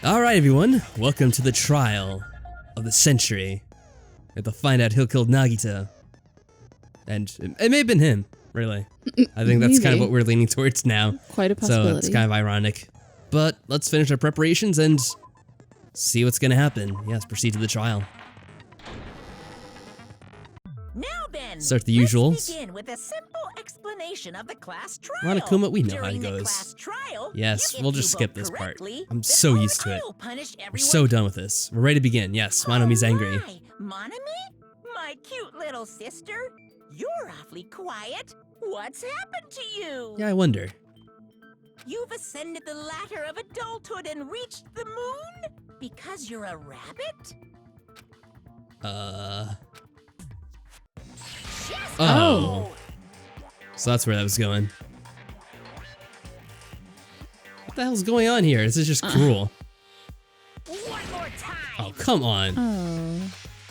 Alright everyone, welcome to the trial of the century. We have to find out who killed Nagito. And it may have been him, really. I think that's kind of what we're leaning towards now. Quite a possibility. So it's kind of ironic. But let's finish our preparations and see what's gonna happen. Yes, proceed to the trial. Now then, start the usuals. Let's begin with a simple explanation of the class trial. Monokuma, we know During how it the goes. Class trial, Yes, we'll just skip this part. I'm the so used to it. I'll punish We're everyone. so done with this. We're ready to begin. Yes, Monomi's angry. Hi, Monami? My cute little sister? You're awfully quiet. What's happened to you? Yeah, I wonder. You've ascended the ladder of adulthood and reached the moon? Because you're a rabbit? Oh. So that's where that was going. What the hell's going on here? This is just cruel. One more time. Oh, come on. Oh.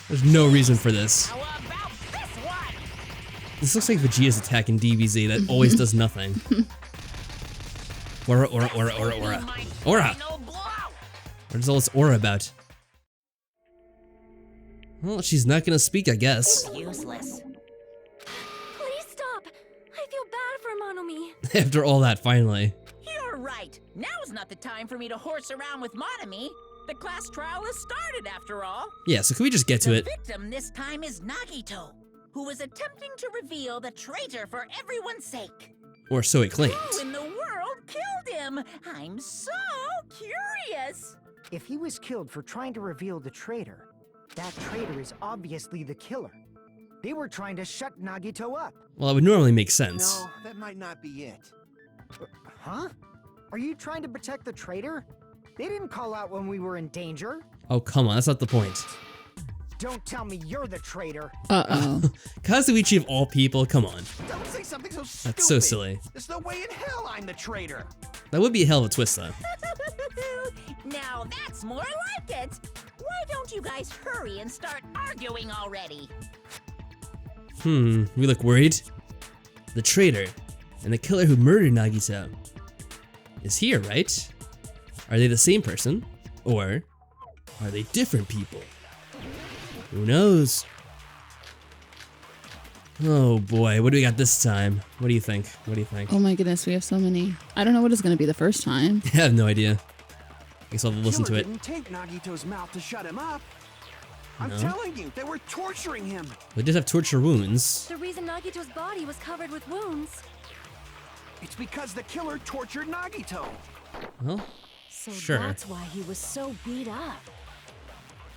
There's no reason for this. How about this one? This looks like Vegeta's attack in DBZ that always does nothing. Aura, aura, aura, aura, aura. Aura! Final blow. What is all this aura about? Well, she's not gonna speak, I guess. Useless. Please stop! I feel bad for Monomi. After all that, finally. You're right. Now's not the time for me to horse around with Monami. The class trial has started, after all. Yeah, so can we just get to The it? victim this time is Nagito, who is attempting to reveal the traitor for everyone's sake. Or so it claims. Who in the world killed him? I'm so curious. If he was killed for trying to reveal the traitor, that traitor is obviously the killer. They were trying to shut Nagito up. Well, it would normally make sense. No, that might not be it. Huh? Are you trying to protect the traitor? They didn't call out when we were in danger. Oh, come on, that's not the point. Don't tell me you're the traitor. Uh-oh. Kazuichi of all people, come on. Don't say something so stupid. That's so silly. There's no way in hell I'm the traitor. That would be a hell of a twist, though. Now that's more like it. Why don't you guys hurry and start arguing already? We look worried. The traitor and the killer who murdered Nagito is here, right? Are they the same person? Or are they different people? Who knows? Oh boy, what do we got this time? What do you think? What do you think? Oh my goodness, we have so many. I don't know what it's going to be the first time. I have no idea. I guess I'll listen to Killer it. didn't take Nagito's mouth to shut him up. I'm No. telling you, they were torturing him. We did have torture wounds. The reason Nagito's body was covered with wounds. It's because the killer tortured Nagito. Well, So Sure. that's why he was so beat up.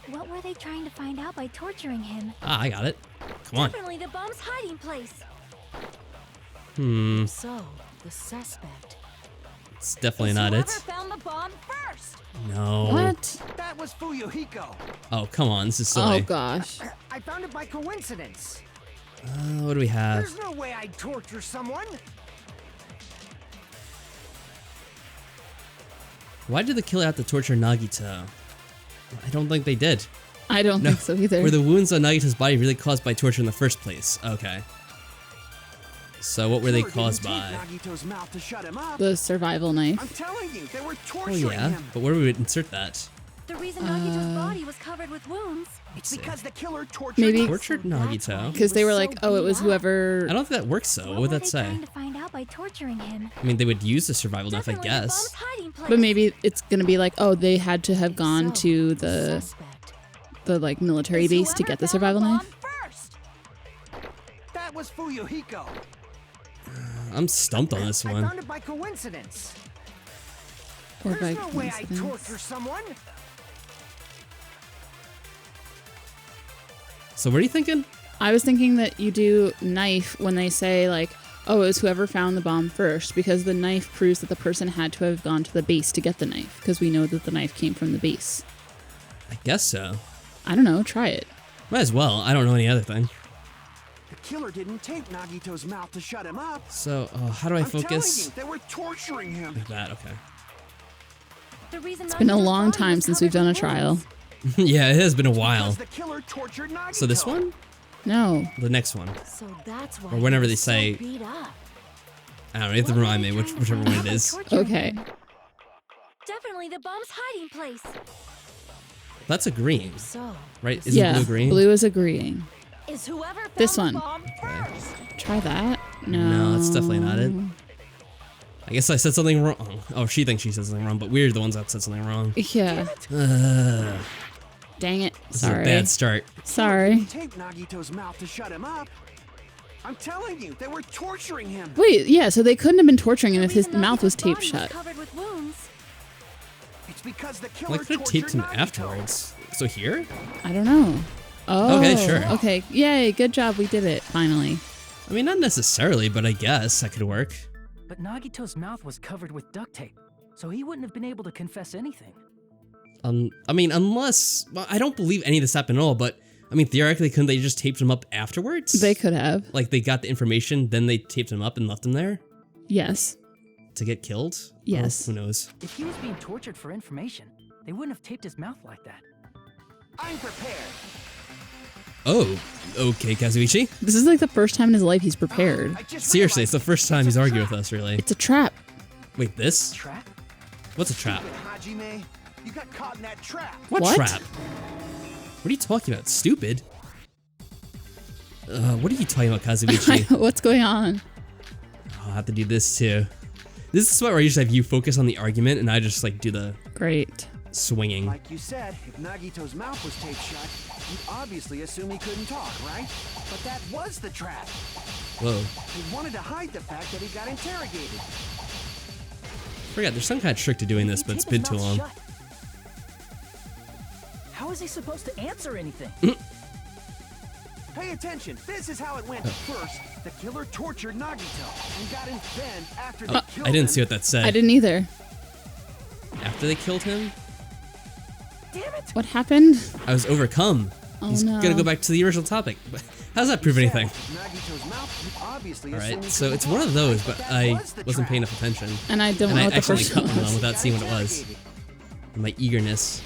What were they trying to find out by torturing him? I got it. Come on. Definitely the bomb's hiding place. So, the suspect. It's definitely Is not whoever it. found the bomb first. No. What? That was Fuyuhiko. Oh, come on, this is Oh silly. gosh. I found it by coincidence. What do we have? There's no way I'd torture someone. Why did the killer have to torture Nagito? I don't think they did. I don't think so either. Were the wounds on Nagito's body really caused by torture in the first place? Okay. So what were they Killer caused didn't by? take Nagito's mouth to shut him up. The survival I'm knife. telling you, they were Oh torturing yeah, him. but where would we insert that? The reason Nagito's body was covered with wounds. It's see. because the killer tortured Maybe- Nagito. Tortured Nagito? Because they were like, oh, it was whoever. I don't think that works though. What would were that they say? trying to find out by torturing him? I mean, they would use the survival knife, I Definitely the guess. bomb's hiding place. But maybe it's gonna be like, oh, they had to have gone to the like military Is base to whoever get the found survival bomb knife. first. That was Fuyuhiko. I'm stumped on this I one. found it by coincidence. Or There's by no way I'd coincidence. torture someone. So what are you thinking? I was thinking that you do knife when they say like, oh, it was whoever found the bomb first, because the knife proves that the person had to have gone to the base to get the knife, because we know that the knife came from the base. I guess so. I don't know, try it. Might as well. I don't know any other thing. The killer didn't take Nagito's mouth to shut him up. So how do I I'm focus? telling you, they were torturing him. Like that, okay. It's Been a long time since we've done a trial. Yeah, it has been a while. Because the killer tortured Nagito. So this one? No. The next one. So that's why Or whenever he they was so say- beat up. I don't know, you have to remind me whichever one it is. Okay. definitely the bomb's hiding place. That's agreeing, So, right? Isn't Yeah, blue agreeing? blue is agreeing. Is whoever found This the one. bomb first. Try that. No. No, that's definitely not it. I guess I said something wrong. Oh, she thinks she said something wrong, but we're the ones that said something wrong. Yeah. Dang it. This is a Sorry. bad start. Sorry. Tape Nagito's mouth to shut him up. I'm telling you, they were torturing him. Wait, yeah, so they couldn't have been torturing him if his Reason mouth was Nagito's taped body shut. covered with wounds. It's because the I killer could have taped him tortured Nagito. afterwards. So here? I don't know. Oh. Okay, sure. Okay, yay, good job, we did it, finally. I mean, not necessarily, but I guess that could work. But Nagito's mouth was covered with duct tape, so he wouldn't have been able to confess anything. I mean, unless... Well, I don't believe any of this happened at all, but... I mean, theoretically, couldn't they just taped him up afterwards? They could have. Like, they got the information, then they taped him up and left him there? Yes. To get killed? Yes. Oh, who knows? If he was being tortured for information, they wouldn't have taped his mouth like that. I'm prepared. Oh, okay, Kazuichi. This is like the first time in his life he's prepared. I just Seriously, it's the realized first time he's a argued trap. with us, really. It's a trap. Wait, this? Trap? What's a trap? Stupid Hajime, you got caught in that trap. What? Trap? What are you talking about? Stupid? What are you talking about, Kazuichi? What's going on? I'll have to do this too. This is the spot where I usually have you focus on the argument and I just like do the Great. swinging. Like you said, if Nagito's mouth was taped shut, you'd obviously assume he couldn't talk, right? But that was the trap. Whoa. He wanted to hide the fact that he got interrogated. Forgot, there's some kind of trick to doing this, He but it's taped been his too mouth long. shut. How is he supposed to answer anything? Pay attention, this is how it went. First, the killer tortured Nagito and got him. Then, after they killed I didn't him, see what that said. I didn't either. After they killed him, Damn it! What happened? I was overcome. Oh, He's no. gonna go back to the original topic. But how does that prove anything? Nagito's mouth, you obviously Alright, assumed he so couldn't it's one talk, of those, but but that I was the wasn't paying trap. enough attention. And I don't And know I what the actually first cut one one was. on without Got seeing what it was. interrogated. And my eagerness.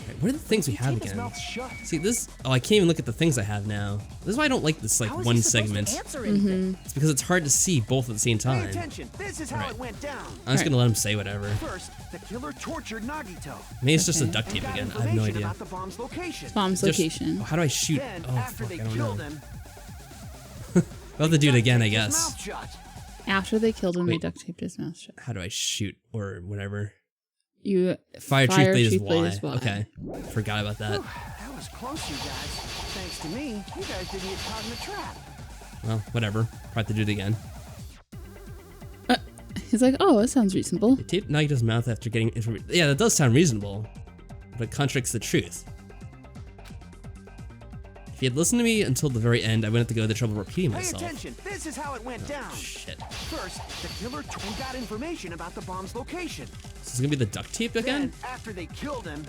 Right, what are the things we have Tape his again? mouth shut. See, this... Oh, I can't even look at the things I have now. This is why I don't like this, like, How is one he supposed segment. to answer anything? It's because it's hard to see both at the same Pay time. attention, this is how Right. it went down. I'm just gonna let him say whatever. First, the killer tortured Nagito. Maybe it's just the Okay. duct and tape got again. I have no information idea. about the bomb's location. Bomb's Just- location. Oh, how do I shoot? Then, Oh, after fuck, they I don't killed know. him, I'll have to do it duct again, I taped his guess. mouth shut. After they killed him, they Wait. duct taped his mouth shut. How do I shoot? Or whatever. You Fire, truth, blade is blade Y. is Y. Okay. Forgot about that. That was close, you guys. Thanks to me, you guys didn't get caught in the trap. Well, whatever. Probably have to do it again. He's like, oh, that sounds reasonable. They taped Nagito's mouth after getting information. Yeah, that does sound reasonable, but it contradicts the truth. If he had listened to me until the very end, I wouldn't have to go to the trouble of repeating Pay myself. attention, this is how it went down. Shit. First, the killer got information about the bomb's location. So it's gonna be the duct tape again? Then, after they killed him,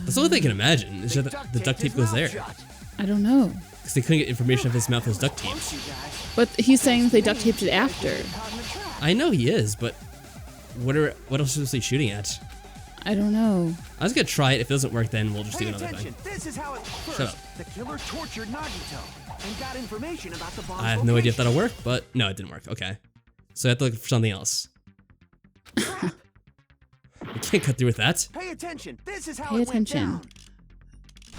That's the only thing I can imagine. Is they that the duct tape his goes mouth there. shut. I don't know. Because they couldn't get information if his mouth was duct taped. Close, you guys. But he's saying that they duct taped it You guys after. didn't get caught in the trap. I know he is, but what else is he shooting at? I don't know. I was gonna try it. If it doesn't work, then we'll just do Pay another attention, thing. this is how it Shut first, up. the killer tortured Nagito and got information about the bomb's I have no idea if location. that'll work, but no, it didn't work. Okay. So I have to look for something else. I can't cut through with that. Pay attention, this is how Pay it attention. went down.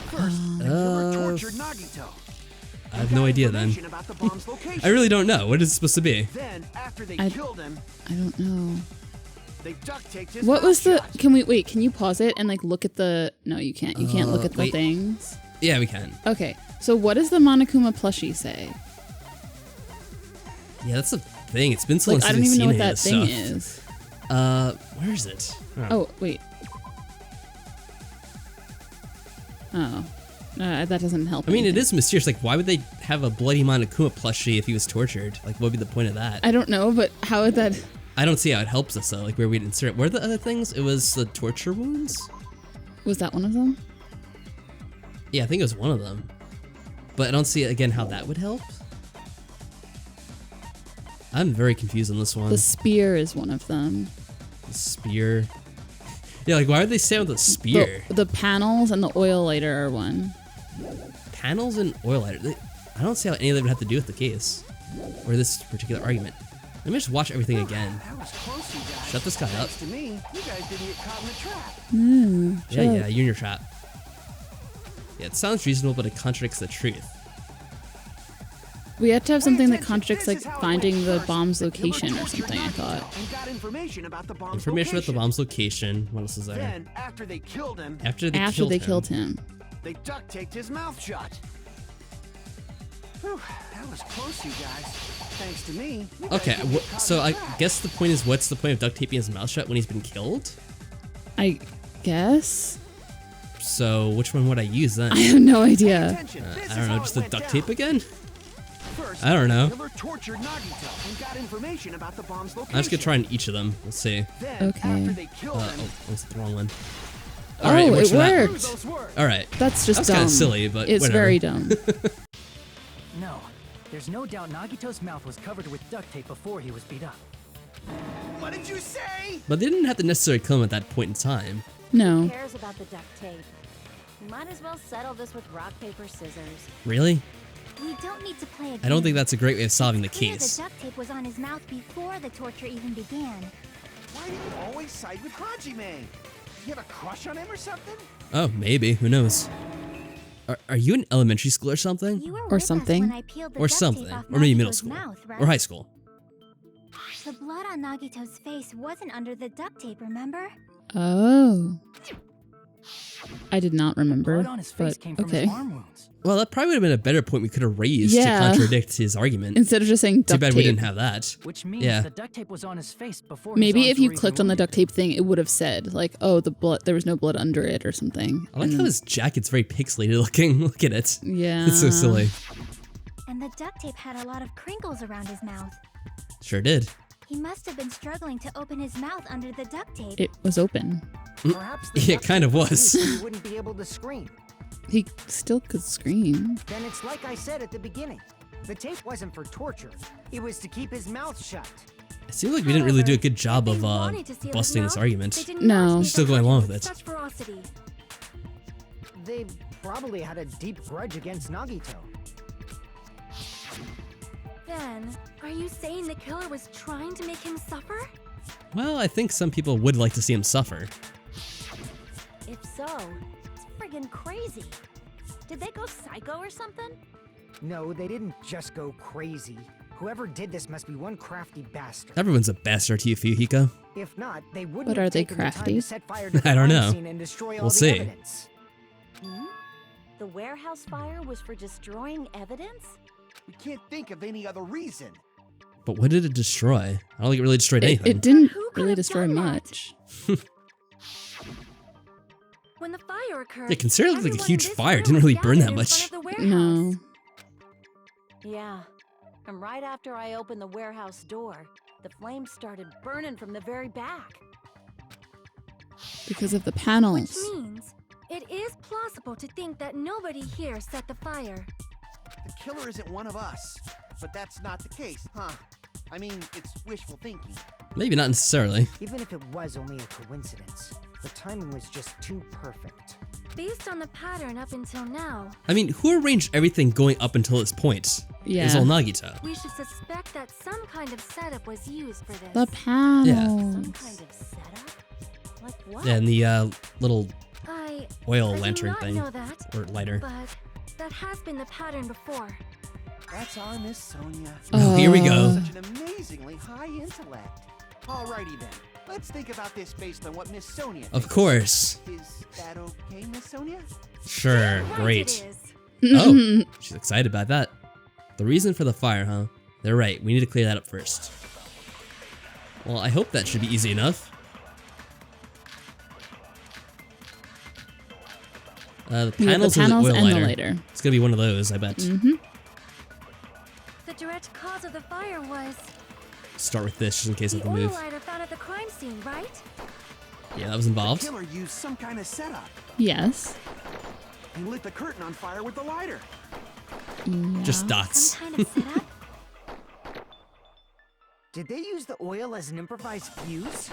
First, the killer tortured Nagito. I have no idea then. Information about the bomb's location. I really don't know. What is it supposed to be? Then, after they I- killed him, I don't know. they duct taped his What mouth was the? shut. Can we wait? Can you pause it and like look at the? No, you can't. You can't look at the wait. things. Yeah, we can. Okay. So what does the Monokuma plushie say? Yeah, that's the thing. It's been so long Like I since don't we've even know seen what any that of thing this is. stuff. Where is it? Oh wait. Oh, that doesn't help. I mean, it anything. is mysterious. Like, why would they have a bloody Monokuma plushie if he was tortured? Like, what would be the point of that? I don't know, but how would that? I don't see how it helps us though. Like, where we'd insert it. What are the other things? It was the torture wounds. Was that one of them? Yeah, I think it was one of them. But I don't see again how that would help. I'm very confused on this one. The spear is one of them. The spear. Yeah, like why would they say with a spear? The panels and the oil lighter are one. Panels and oil lighter. I don't see how any of them would have to do with the case or this particular argument. Let me just watch everything again. That was close, you guys. Shut this guy up. Thanks to me, you guys didn't get caught in the trap. Yeah, you're in your trap. Yeah, it sounds reasonable, but it contradicts the truth. We had to have something that attention, contradicts this like is how it finding went. the First, bomb's the killer location or tortured something, I Nagito thought. and got information about the bomb's Information about the location. bomb's location. What else is there? Then, after they killed him, After they Killed him. they duct taped his mouth shut. Whew, that was close, you guys. Thanks to me. You guys Okay, didn't get caught so in I the trap. guess the point is, what's the point of duct taping his mouth shut when he's been killed? I guess. So which one would I use then? I have no Pay idea. attention, this I is don't know, how just it the went duct down. tape again? First, I don't know. the killer tortured Nagito and got information about the bomb's location. I'm just gonna try on each of them. Let's see. Then, Okay. after they killed him, Oh, that's the wrong one. Oh, Alright, it works for that. worked. those words. Alright. That's just That's dumb. kind of silly, but it's whatever. very dumb. No, there's no doubt Nagito's mouth was covered with duct tape before he was beat up. What did you say? But they didn't have to necessarily kill him at that point in time. No. Cares about the duct tape. Might as well settle this with rock, paper, scissors. Really? We don't need to play a game. I don't think that's a great way of solving the It's clear case. The duct tape was on his mouth before the torture even began. Why do you always side with Hajime? You have a crush on him or something? Oh, maybe. Who knows? Are you in elementary school or something? You were Or with us something. when I peeled the Or duct tape something. off Or maybe middle Nagito's school. mouth, right? Or high school. The blood on Nagito's face wasn't under the duct tape, remember? Oh. I did not remember. Blood on his face But came from okay. his arm wounds. Well, that probably would have been a better point we could have raised Yeah. to contradict his argument. Instead of just saying Too duct bad tape. we didn't have that. Which means Yeah. the duct tape was on his face before his Maybe arms if you were even clicked on the wounded. duct tape thing, it would have said like, "Oh, the blood. There was no blood under it," or something. I like And how then- his jacket's very pixelated looking. Look at it. Yeah. It's so silly. And the duct tape had a lot of crinkles around his mouth. Sure did. He must have been struggling to open his mouth under the duct tape. It was open. Perhaps the Yeah, it duct kind tape of was was. used so he wouldn't be able to scream. He still could scream. Then it's like I said at the beginning. The tape wasn't for torture. It was to keep his mouth shut. It seems like we didn't really do a good job They of wanted to seal his busting this mouth. argument. They didn't No. want to Still be going along with with it. such ferocity. They probably had a deep grudge against Nagito. Then, are you saying the killer was trying to make him suffer? Well, I think some people would like to see him suffer. If so, it's friggin' crazy. Did they go psycho or something? No, they didn't just go crazy. Whoever did this must be one crafty bastard. Everyone's a bastard to you, Fuyuhiko. If not, they wouldn't But have are they taken the time crafty? to set fire to the I don't crime know. scene and destroy all We'll the see. evidence. The warehouse fire was for destroying evidence? We can't think of any other reason. But what did it destroy? I don't think it really destroyed anything. It didn't Who could really have destroy done that? much. When the fire occurred, Yeah, considering it looked like a everyone huge in this fire, it room didn't was really burn that gathered in much. front of the warehouse. No. Yeah. And right after I opened the warehouse door, the flames started burning from the very back. Because of the Which panels. means it is plausible to think that nobody here set the fire. The killer isn't one of us. But that's not the case, huh? I mean, it's wishful thinking. Maybe not necessarily. Even if it was only a coincidence, the timing was just too perfect. Based on the pattern up until now, I mean, who arranged everything going up until this point? It was Yeah. all Nagito. we should suspect that some kind of setup was used for this. The panels. Some kind of setup? Like what? Yeah, and the little I oil do lantern not thing. know that, Or lighter. but that has been the pattern before. That's our Miss Sonia. Oh, here we go. Such an amazingly high intellect. Alrighty then. Let's think about this based on what Miss Sonia Of thinks. course. Is that okay, Miss Sonia? Sure, Right great. it is. Oh, she's excited about that. The reason for the fire, huh? They're right, we need to clear that up first. Well, I hope that should be easy enough. The Yeah, panels, the panels or the oil and lighter? the lighter. It's gonna be one of those, I bet. Mm-hmm. The direct cause of the fire was Start with this, just in case I the have to oil move. lighter found at the crime scene, right? Yeah, that was The involved. killer used some kind of setup. Yes. He lit the curtain on fire with the lighter. Just dots. Some kind of setup? Did they use the oil as an improvised fuse?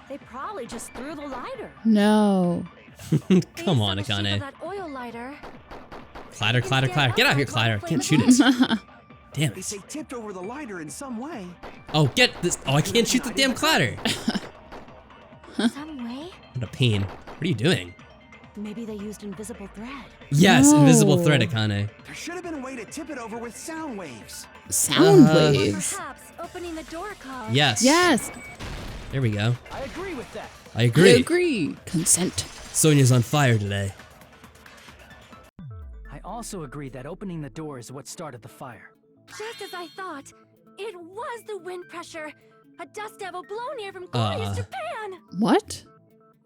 They probably just threw the lighter. No. Come on, Based on the shape Akane. of that oil lighter, Clatter, clatter, clatter. Get out of here, clatter. I can't shoot it. Damn They it. say tipped over the lighter in some way. Oh, get this. Oh, I can't shoot the damn clatter. Some way? What a pain. What are you doing? Maybe they used invisible thread. Yes, No. invisible thread, Akane. There should have been a way to tip it over with sound waves. Sound Uh, waves. Perhaps opening the door caused. Yes. Yes, There we go. I agree with that. I agree. I agree. Consent. Sonia's on fire today. I also agree that opening the door is what started the fire. Just as I thought. It was the wind pressure. A dust devil blown here from glorious Japan. What?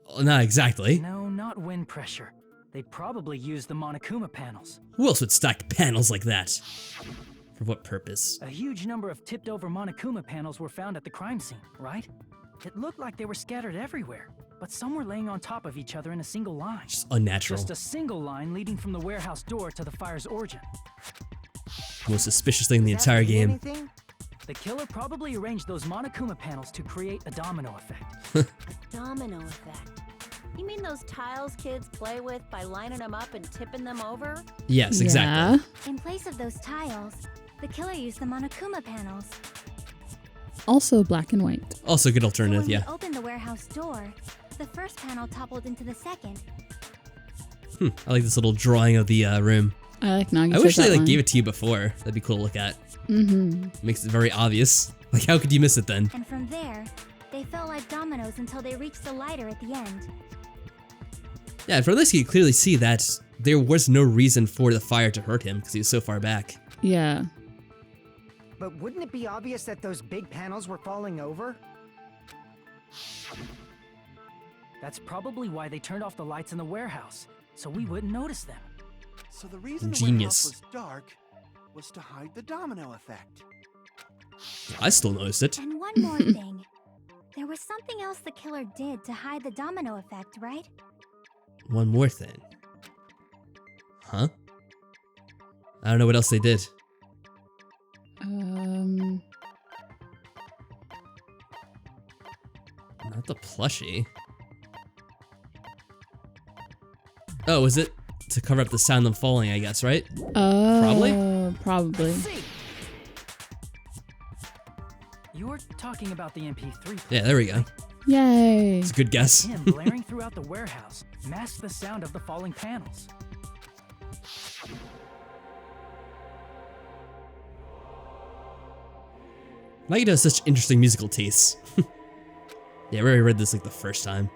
Oh, not exactly. No, not wind pressure. They probably used the Monokuma panels. Who else would stack panels like that? For what purpose? A huge number of tipped over Monokuma panels were found at the crime scene, right? It looked like they were scattered everywhere, but some were laying on top of each other in a single line. Just unnatural. Just a single line leading from the warehouse door to the fire's origin. Most suspicious thing in the Does that entire mean game. anything? The killer probably arranged those Monokuma panels to create a domino effect. A domino effect. You mean those tiles kids play with by lining them up and tipping them over? Yes, exactly. Yeah. In place of those tiles, the killer used the Monokuma panels. Also black and white. Also, good So alternative, when yeah. we opened the warehouse door, the first panel toppled into the second. I like this little drawing of the room. I like Nagito's I wish they outline. like gave it to you before. That'd be cool to look at. Mm-hmm. Makes it very obvious. Like, how could you miss it then? And from there, they fell like dominoes until they reached the lighter at the end. Yeah, from this you can clearly see that there was no reason for the fire to hurt him because he was so far back. Yeah. But wouldn't it be obvious that those big panels were falling over? That's probably why they turned off the lights in the warehouse, so we wouldn't notice them. So the reason the Genius. warehouse was dark was to hide the domino effect. I still noticed it. And one more thing. There was something else the killer did to hide the domino effect, right? One more thing. Huh? I don't know what else they did. Not the plushie. Oh, was it to cover up the sound of them falling, I guess, right? Oh, probably. See? You're talking about the MP3 Yeah, there we go. Yay. It's a good guess. him blaring throughout the warehouse masked the sound of the falling panels. Nagito has such interesting musical tastes. Yeah, I already read this like the first time.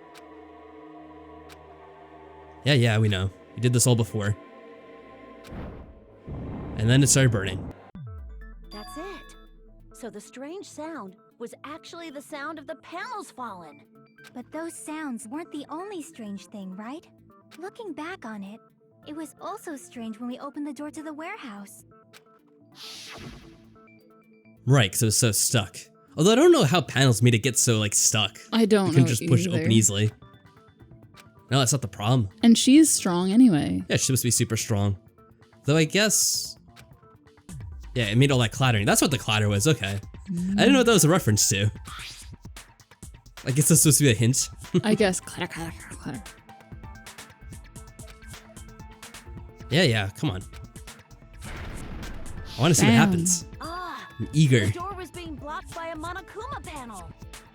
Yeah, we know. We did this all before. And then it started burning. That's it. So the strange sound was actually the sound of the panels falling. But those sounds weren't the only strange thing, right? Looking back on it, it was also strange when we opened the door to the warehouse. Right, because it was so stuck. Although I don't know how panels made it get so like stuck. I don't You know couldn't just push it either. open easily. No, that's not the problem. And she's strong anyway. Yeah, she's supposed to be super strong. Though I guess... Yeah, it made all that clattering. That's what the clatter was, okay. I didn't know what that was a reference to. I guess that's supposed to be a hint. I guess. Clatter, clatter, clatter, clatter. Yeah, come on. I want to see what Bam. happens. Ah, I'm eager. the door was being blocked by a Monokuma panel.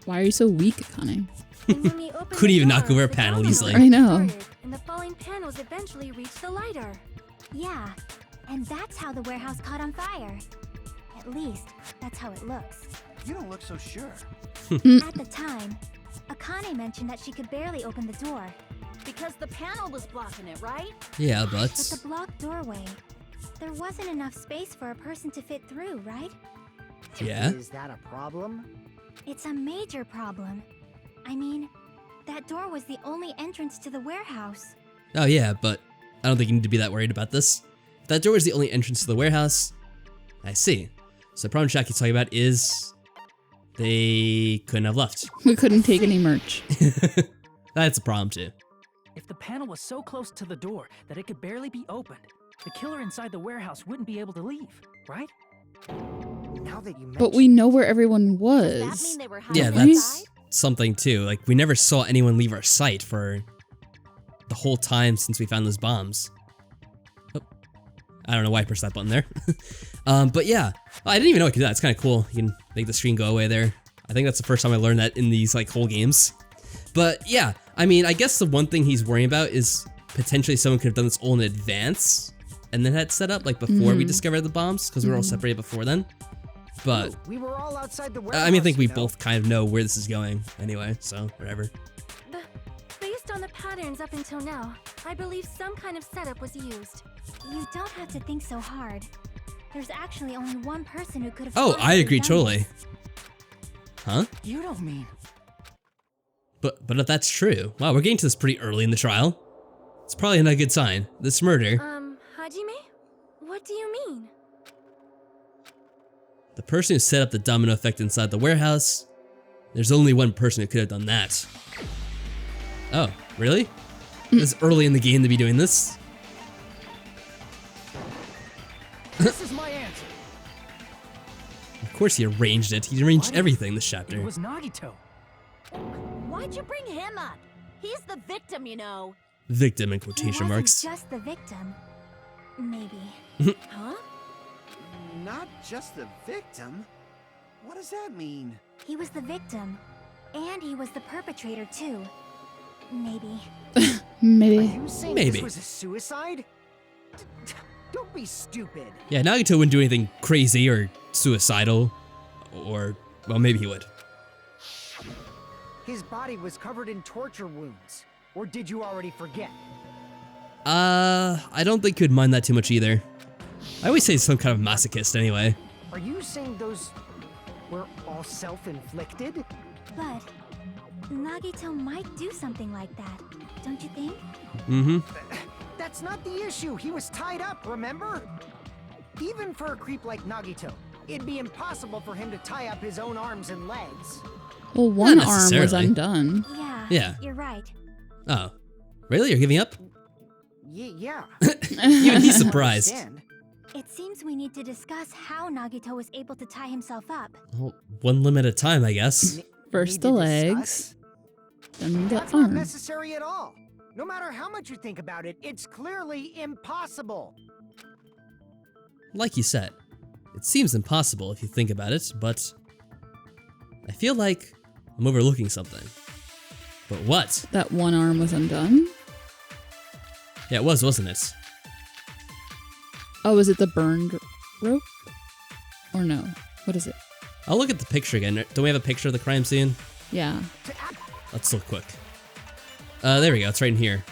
Why are you so weak, Akane? And when we opened Couldn't the even door, knock over a the panel domino easily. I know. started, and the falling panels eventually reached the lighter. Yeah, and that's how the warehouse caught on fire. At least, that's how it looks. You don't look so sure. At the time, Akane mentioned that she could barely open the door. Because the panel was blocking it, right? Yeah, But but... the blocked doorway, there wasn't enough space for a person to fit through, right? Yeah? Is that a problem? It's a major problem. I mean, that door was the only entrance to the warehouse. Oh yeah, but I don't think you need to be that worried about this. If that door was the only entrance to the warehouse, I see. So the problem Shaki's talking about is... they couldn't have left. We couldn't take any merch. That's a problem too. If the panel was so close to the door that it could barely be opened, the killer inside the warehouse wouldn't be able to leave, right? Now that you mention But we know where everyone Does that was. mean they were hiding Yeah, Right? that's something too. Like, we never saw anyone leave our sight for the whole time since we found those bombs. Oh, I don't know why I pressed that button there. But yeah, I didn't even know I could do that. It's kind of cool. You can make the screen go away there. I think that's the first time I learned that in these like whole games. But yeah, I mean, I guess the one thing he's worrying about is potentially someone could have done this all in advance and then had set up like before we discovered the bombs, because we were all separated before then. But We were all outside the warehouse, I mean, I think we you know. both kind of know where this is going anyway, so whatever. Based on the patterns up until now, I believe some kind of setup was used. You don't have to think so hard. There's actually only one person who could have. Oh, I agree done totally. this. Huh? You don't mean. But if that's true, wow, we're getting to this pretty early in the trial. It's probably not a good sign. This murder, Hajime? What do you mean? the person who set up the domino effect inside the warehouse, there's only one person who could have done that. Oh, really? This is early in the game to be doing this? This is my answer. Of course he arranged it. He arranged everything this chapter. It was Nagito. Why'd you bring him up? He's the victim, you know. Victim in He quotation wasn't marks. just the victim. Maybe. Huh? Not just the victim? What does that mean? He was the victim. And he was the perpetrator, too. Maybe. Are Maybe. you saying Maybe. this was a suicide? Don't be stupid. Yeah, Nagito wouldn't do anything crazy or suicidal. Or, well, maybe he would. His body was covered in torture wounds. Or did you already forget? I don't think he'd mind that too much either. I always say he's some kind of masochist anyway. Are you saying those were all self-inflicted? But Nagito might do something like that, don't you think? Mm-hmm. That's not the issue. He was tied up, remember? Even for a creep like Nagito, it'd be impossible for him to tie up his own arms and legs. Well, one arm was necessarily. undone. Yeah. You're right. Oh. Really? You're giving up? Yeah. Even he's surprised. Understand. It seems we need to discuss how Nagito was able to tie himself up. Well, one limb at a time, I guess. First Need the to legs, discuss? then the That's not arm. necessary at all. No matter how much you think about it, it's clearly impossible. Like you said, it seems impossible if you think about it, but I feel like I'm overlooking something. But what? That one arm was undone? Yeah, it was, wasn't it? Oh, is it the burned rope? Or no? What is it? I'll look at the picture again. Don't we have a picture of the crime scene? Yeah. Let's look quick. There we go. It's right in here.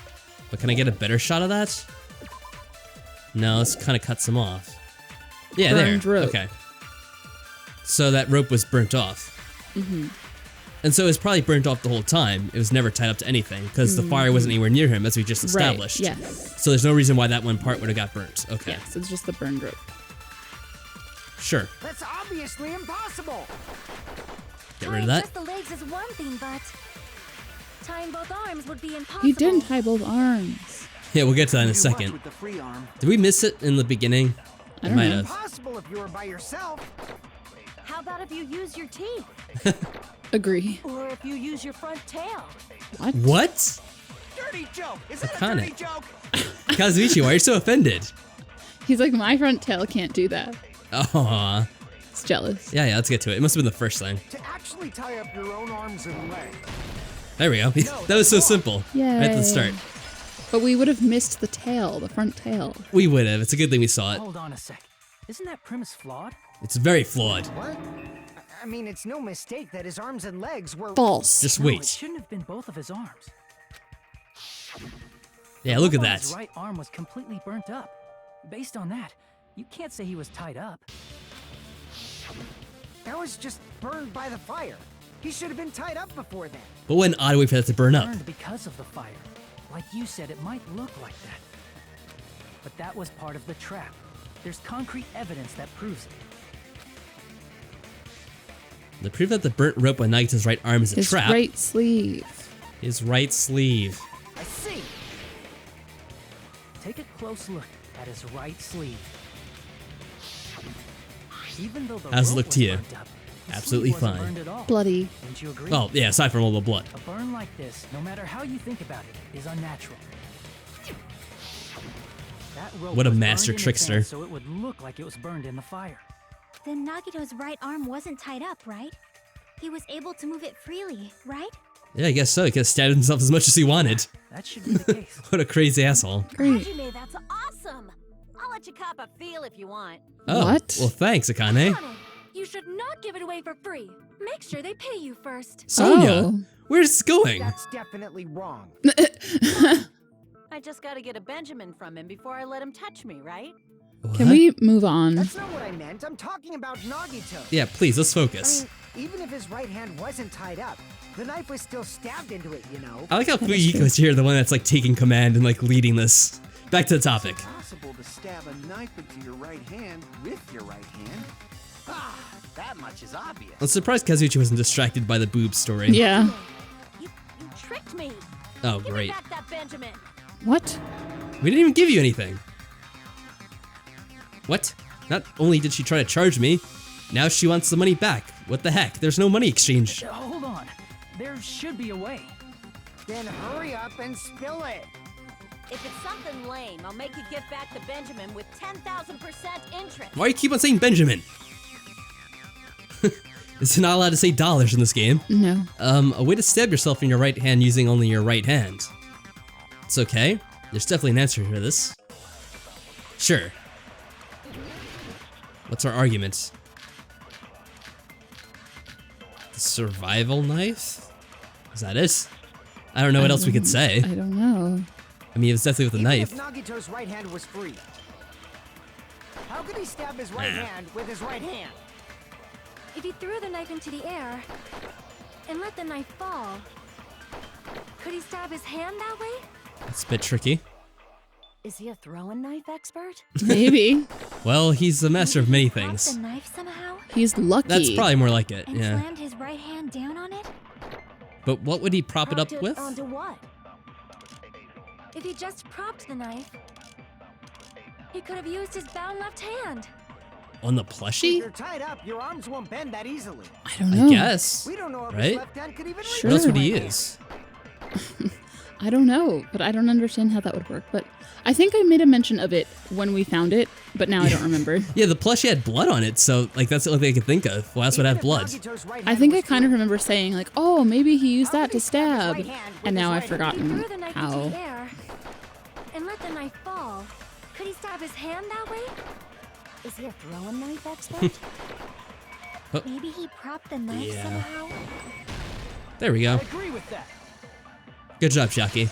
But can I get a better shot of that? No, this kind of cuts him off. Yeah, Burned there. rope. Okay. So that rope was burnt off. Mm-hmm. And so it was probably burnt off the whole time. It was never tied up to anything because the fire wasn't anywhere near him, as we just established. Right, yes. So there's no reason why that one part would have got burnt. Okay. Yes, it's just the burned rope. Sure. That's obviously impossible. Get rid of that. Just the legs is one thing, but tying both arms would be impossible. He didn't tie both arms. Yeah, we'll get to that in a Too much second. with the free arm. Did we miss it in the beginning? I We don't might know. have. Impossible if you were by yourself. How about if you use your teeth? Agree. Or if you use your front tail? What? What? Dirty joke! Is that a Akane. dirty joke? Kazuichi, why are you so offended? He's like, my front tail can't do that. Aw. It's jealous. Yeah, let's get to it. It must have been the first thing. To actually tie up your own arms and legs. There we go. That was so simple. Yay. Right at the start. But we would have missed the tail, the front tail. We would have. It's a good thing we saw it. Hold on a sec. Isn't that premise flawed? It's very flawed. What? I mean, it's no mistake that his arms and legs were... False. Just No, it wait. shouldn't have been both of his arms. Yeah, look at One on His that. right arm was completely burnt up. Based on that, you can't say he was tied up. That was just burned by the fire. He should have been tied up before then. But what an odd way for that to burn up. Burned because of the fire. Like you said, it might look like that. But that was part of the trap. There's concrete evidence that proves it. The proof that the burnt rope on Nagito's right arm is a His trap. right sleeve. His right sleeve. I see. Take a close look at his right sleeve. Even though the How's it rope look was to you? burnt up, his Absolutely sleeve wasn't fine. burned at all. Bloody. Wouldn't you agree? Oh, yeah, aside from all the blood. A burn like this, no matter how you think about it, is unnatural. That rope What a was master burned in trickster. advance so it would look like it was burned in the fire. Then Nagito's right arm wasn't tied up, right? He was able to move it freely, right? Yeah, I guess so. He could have stabbed himself as much as he wanted. That should be the case. What a crazy asshole. Great. Hajime, that's awesome. I'll let you cop a feel if you want. Oh, What? well, thanks, Akane. You should not give it away for free. Make sure they pay you first. Sonia, Oh. where's this going? That's definitely wrong. I just gotta get a Benjamin from him before I let him touch me, right? Can What? we move on? That's not what I meant. I'm talking about Nagito. Yeah, please, let's I focus. mean, even if his right hand wasn't tied up, the knife was still stabbed into it, you know? I like how Fuyiko's here, the one that's like taking command and like leading this. Back to the topic. It's possible to stab a knife into your right hand with your right hand. Ah, that much is obvious. I'm surprised Kazuchi wasn't distracted by the boob story. Yeah. You tricked me. Oh, Give me great. back that Benjamin. What? We didn't even give you anything. What? Not only did she try to charge me, now she wants the money back. What the heck? There's no money exchange. Hold on. There should be a way. Then hurry up and spill it. If it's something lame, I'll make you give back the Benjamin with 10,000% interest. Why do you keep on saying Benjamin? It's not allowed to say dollars in this game. No. A way to stab yourself in your right hand using only your right hand. It's okay. There's definitely an answer to this. Sure. What's our argument? The survival knife? Is that it? I don't know what else we could say. I don't know. I mean, it's definitely with a Even knife. if Nagito's right hand was free, how could he stab his right Nah. hand with his right hand? If he threw the knife into the air and let the knife fall, could he stab his hand that way? It's a bit tricky. Is he a throwing knife expert? Maybe. Well, he's the master of many Dropped things. the knife somehow He's lucky. That's probably more like it, and yeah. slammed his right hand down on it? But what would he prop it up Propped with? Onto what? If he just propped the knife, he could have used his bound left hand. On the If plushie? you're tied up, your arms won't bend that easily. I don't know. I guess. We don't know if Right? his left hand could even reach Sure. What else his would he right hand. use? I don't know, but I don't understand how that would work. But I think I made a mention of it when we found it, but now I don't remember. Yeah, the plushie had blood on it, so like that's the only thing I could think of. Well, that's what Even had if blood. Nagito's right I hand think I was kind of free, remember saying like, oh, maybe he used How that could to he stab his stab, right hand with and now his I've right If he forgotten threw the knife into how. the air and let the knife fall, could he stab his hand that way? Is he a throwing knife expert? Maybe he propped the knife Yeah. somehow? There we go. I agree with that. Good job, Shaki.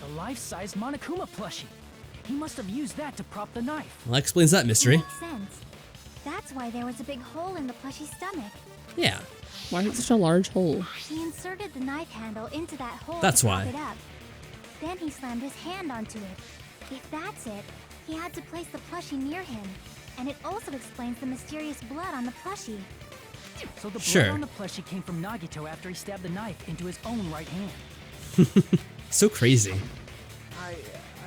The life-size Monokuma plushie. He must have used that to prop the knife. Well, that explains that mystery. Makes sense. That's why there was a big hole in the plushie's stomach. Yeah. Why is it such a large hole? He inserted the knife handle into that hole That's to prop why. it up. Then he slammed his hand onto it. If that's it, he had to place the plushie near him. And it also explains the mysterious blood on the plushie. So the blood Sure. on the plushie came from Nagito after he stabbed the knife into his own right hand. So crazy.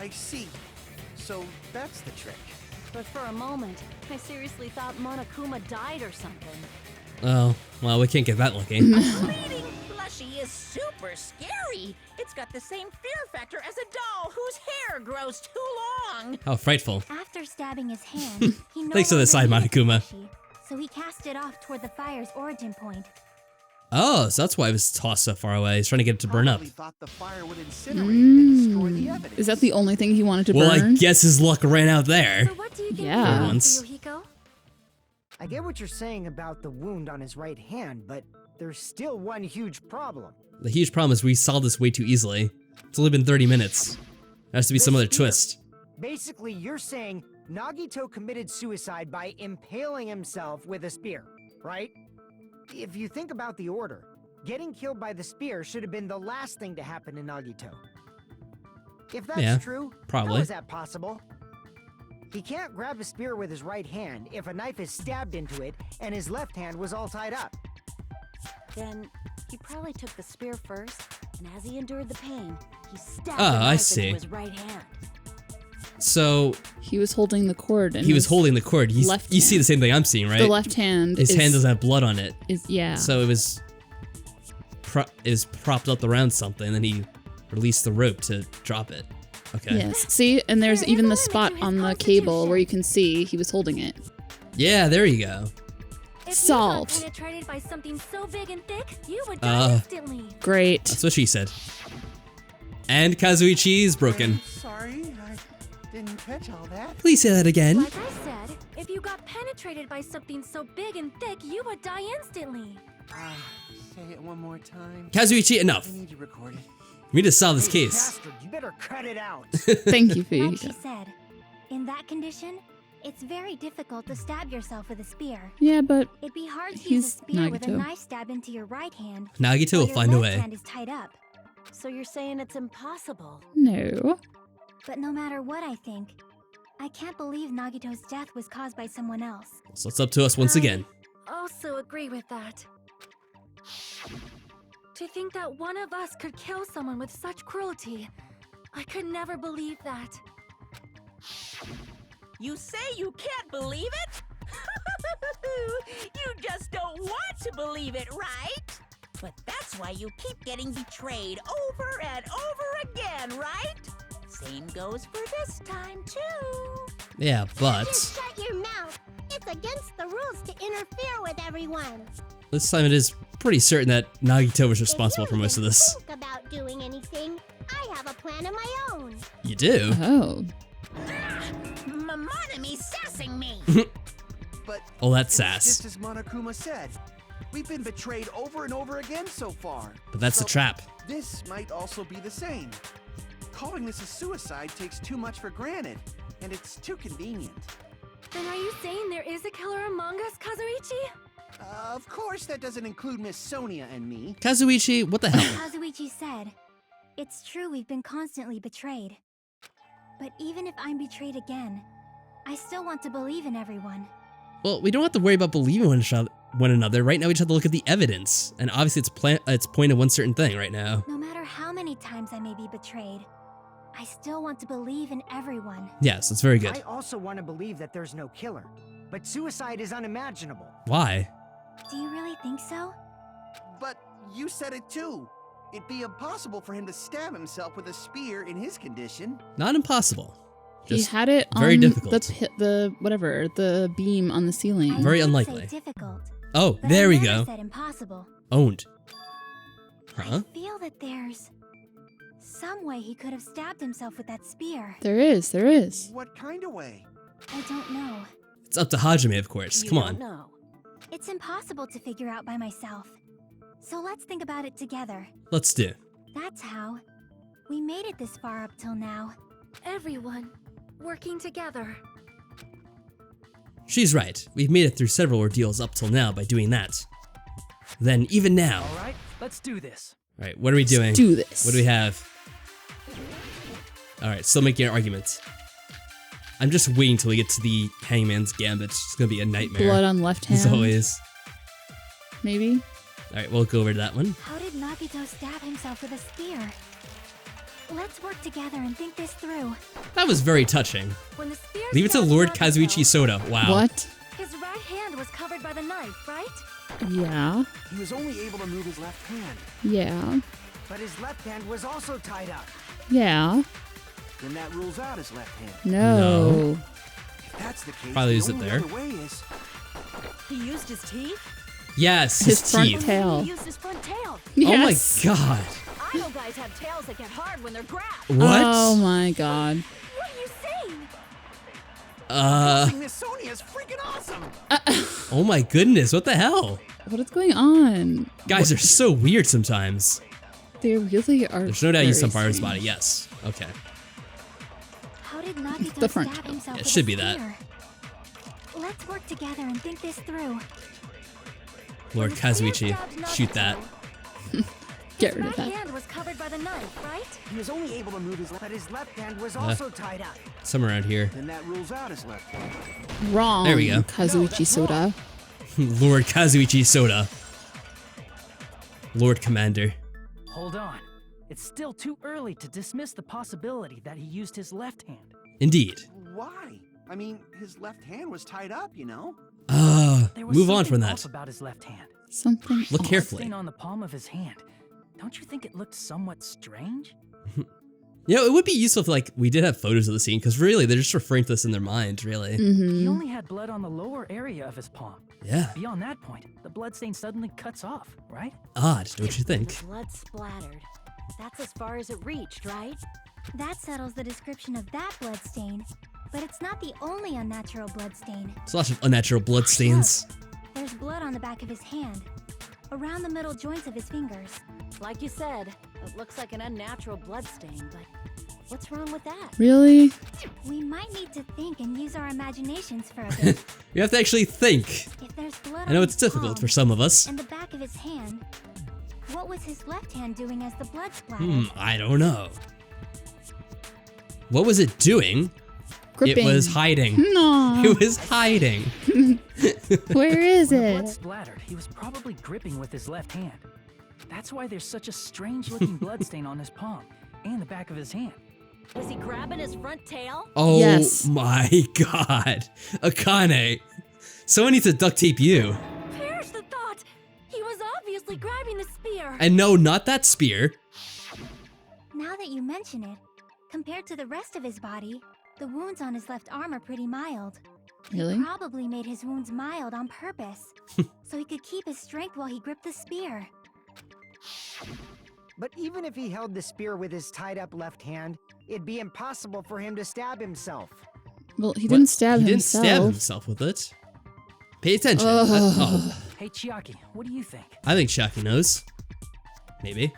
I see. So that's the trick. But for a moment, I seriously thought Monokuma died or something. Oh, well, we can't get that lucky. Bleeding plushie is super scary. It's got the same fear factor as a doll whose hair grows too long. How frightful. After stabbing his hand, he no Thanks for the longer side, needed the Monokuma. plushie, so he cast it off toward the fire's origin point. Oh, so that's why it was tossed so far away. He's trying to get it to burn up. Probably thought the fire would incinerate and destroy the evidence. Is that the only thing he wanted to Well, burn? I guess his luck ran out there. So what do you think Yeah. happened, Once. Yohiko? I get what you're saying about the wound on his right hand, but there's still one huge problem. The huge problem is we solved this way too easily. It's only been 30 minutes. There has to be some other This spear. twist. Basically, you're saying Nagito committed suicide by impaling himself with a spear, right? If you think about the order, getting killed by the spear should have been the last thing to happen to Nagito. If that's Yeah, true, probably. how is that possible? He can't grab a spear with his right hand if a knife is stabbed into it and his left hand was all tied up. Then he probably took the spear first, and as he endured the pain, he stabbed Ah, the I knife see. into his right hand. So He was holding the cord, and he was his- holding the cord. left You see hand. the same thing I'm seeing, right? the left hand. His is, hand doesn't have blood on it. Is yeah. So it was propped up around something, and then he release the rope to drop it. Okay. Yes. See, and there's There even is the a spot limit to on his the cable constitution. where you can see he was holding it. Yeah, there you go. If Solved. you got penetrated by something so big and thick, you would Uh. die instantly. Great. That's what she said. And Kazuichi is broken. Sorry, I didn't catch all that. Please say that again. Like I said, if you got penetrated by something so big and thick, you would die instantly. Say it one more time. Kazuichi, enough. I need to record it. We need to solve this Hey, case. bastard, you better cut it out. Thank you, Like Fee. she said, in that condition, it's very difficult to stab yourself with a spear. Yeah, but It'd be hard to He's use a spear with a Nagito. knife stab into your right hand. Nagito while will your find a left way. hand is tied up. So you're saying it's impossible? no. But no matter what I think, I can't believe Nagito's death was caused by someone else. So it's up to us once again. I also agree with that. To think that one of us could kill someone with such cruelty, I could never believe that. You say you can't believe it? You just don't want to believe it, right? But that's why you keep getting betrayed over and over again, right? Same goes for this time, too. Yeah, but Just shut your mouth. It's against the rules to interfere with everyone. this time it is pretty certain that Nagito was responsible If for you most of even this. think about doing anything, I have a plan of my own. You do? Oh. Monome's sassing me. But Oh, that it's sass. just as Monokuma said. We've been betrayed over and over again so far. But that's So a trap. This might also be the same. Calling this a suicide takes too much for granted, and it's too convenient. Then are you saying there is a killer among us, Kazuichi? Of course, that doesn't include Miss Sonia and me. Kazuichi, what the hell? Kazuichi said, it's true we've been constantly betrayed. But even if I'm betrayed again, I still want to believe in everyone. Well, we don't have to worry about believing one another. Right now, we just have to look at the evidence. And obviously, it's pointing to one certain thing right now. No matter how many times I may be betrayed, I still want to believe in everyone. Yes, that's very good. I also want to believe that there's no killer. But suicide is unimaginable. Why? Do you really think so? But you said it too. It'd be impossible for him to stab himself with a spear in his condition. Not impossible. He Just had it very on difficult. the beam on the ceiling. Very I did unlikely. Say difficult, Oh, but there I we never go. said impossible. Owned. Huh? I feel that there's some way he could have stabbed himself with that spear. There is. What kind of way? I don't know. It's up to Hajime, of course. You Come don't on. know. It's impossible to figure out by myself. So let's think about it together. Let's do. That's how we made it this far up till now. Everyone working together. She's right. We've made it through several ordeals up till now by doing that. Then, even now. All right, let's do this. Alright, what are we doing? Let's do this. What do we have? Alright, still making an argument. I'm just waiting till we get to the Hangman's Gambit. It's gonna be a nightmare. Blood on left hand. As always. Maybe. Alright, we'll go over to that one. How did Nagito stab himself with a spear? Let's work together and think this through. That was very touching. When the spear Leave it to stabbed Lord Nagito, Kazuichi Soda. Wow. What? His right hand was covered by the knife, right? Yeah. He was only able to move his left hand. Yeah. But his left hand was also tied up. Yeah. Then that rules out his left hand. No. If that's the case, Probably the use it only there. other way is He used his teeth? Yes, His his front teeth. tail. He used his front tail. Yes. Oh my god. I know guys have tails that get hard when they're grabbed. What? Oh my god. What are you saying? Miss Sonia is freaking awesome. Oh my goodness, what the hell? What is going on? Guys are so weird sometimes. They really are. There's no doubt he's very some part of his strange. body, yes. Okay. How did Nagito The front stab tail. himself Yeah, it with should a be that. spear? Let's work together and think this through. Lord When the spear Kazuichi, stabbed shoot Nagito, that. Get his rid right of that. hand was covered by the knife, right? He was only able to move his left, but his left hand was also tied up. Somewhere around here. Then that rules out his left hand. Wrong. There we go. Kazuichi Soda. Lord Kazuichi Soda. Lord Commander. Hold on. It's still too early to dismiss the possibility that he used his left hand. Indeed. Why? I mean, his left hand was tied up, you know? There was Move on something from off that. about his left hand. Something. Look off. carefully. Stain on the palm of his hand. Don't you think it looked somewhat strange? You know, it would be useful if like we did have photos of the scene, because really they're just referring to this in their mind, really. He only had blood on the lower area of his palm. Yeah. Beyond that point, the bloodstain suddenly cuts off, right? Odd, don't you think? The blood splattered. That's as far as it reached, right? That settles the description of that bloodstain. But it's not the only unnatural bloodstain. It's lots of unnatural blood stains. There's blood on the back of his hand, around the middle joints of his fingers. Like you said, it looks like an unnatural bloodstain, but what's wrong with that? Really? We might need to think and use our imaginations for a bit. You have to actually think. If there's blood I know on it's his difficult palm for some of us. and the back of his hand, what was his left hand doing as the blood splattered? I don't know. What was it doing? Gripping. It was hiding. No. It was hiding. Where is When the blood it? splattered, he was probably gripping with his left hand. That's why there's such a strange-looking bloodstain on his palm and the back of his hand. Was he grabbing his front tail? Oh Yes. my god. Akane. Someone needs to duct tape you. Perish the thought! He was obviously grabbing the spear! And no, not that spear. Now that you mention it, compared to the rest of his body, the wounds on his left arm are pretty mild. Really? Probably made his wounds mild on purpose, so he could keep his strength while he gripped the spear. But even if he held the spear with his tied-up left hand, it'd be impossible for him to stab himself. Well, he didn't stab He himself. didn't stab himself with it. Pay attention. Ugh. Hey, Chiaki, what do you think? I think Shaki knows. Maybe.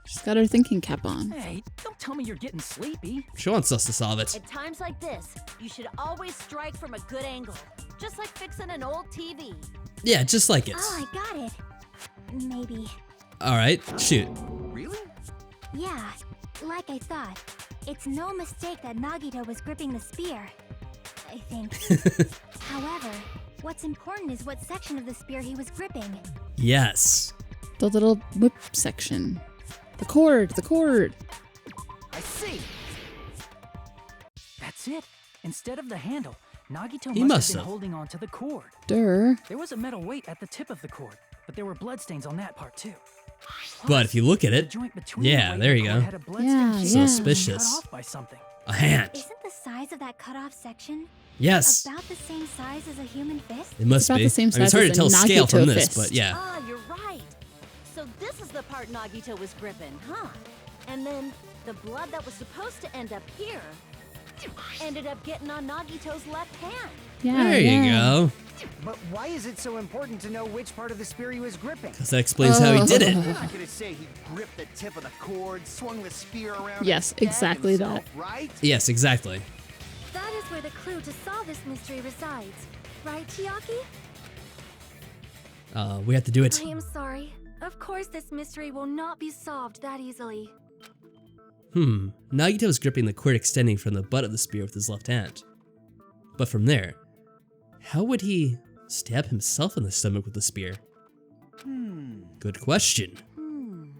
She's got her thinking cap on. Hey, don't tell me you're getting sleepy. She wants us to solve it. At times like this, you should always strike from a good angle. Just like fixing an old TV. Yeah, just like it. Oh, I got it. Maybe. Alright, shoot. Really? Yeah, like I thought. It's no mistake that Nagito was gripping the spear. I think. However, what's important is what section of the spear he was gripping. Yes. The little whip section. The cord, the cord. I see. That's it. Instead of the handle, Nagito He must must have been have. holding onto the cord. Durr. There was a metal weight at the tip of the cord, but there were bloodstains on that part too. But if you look at The it, joint between yeah, the weight there and you cord go. had a bloodstain Yeah, here yeah. cut Suspicious. off by something. A hand. Isn't the size of that cut off section Yes. about the same size as a human fist? It must about be. the same I mean, it's size hard to as tell a scale from Nagito this, fist. but yeah. Ah, you're right. So this is the part Nagito was gripping, huh? And then the blood that was supposed to end up here ended up getting on Nagito's left hand. Yeah, There you yeah. go. But why is it so important to know which part of the spear he was gripping? Because that explains how he did it. You're not gonna say he gripped the tip of the cord, swung the spear around. Yes, and stabbed exactly himself, that. Right? Yes, exactly. That is where the clue to solve this mystery resides. Right, Chiaki? We have to do it. I am sorry. Of course this mystery will not be solved that easily. Nagito was gripping the cord extending from the butt of the spear with his left hand. But from there, how would he stab himself in the stomach with the spear? Good question.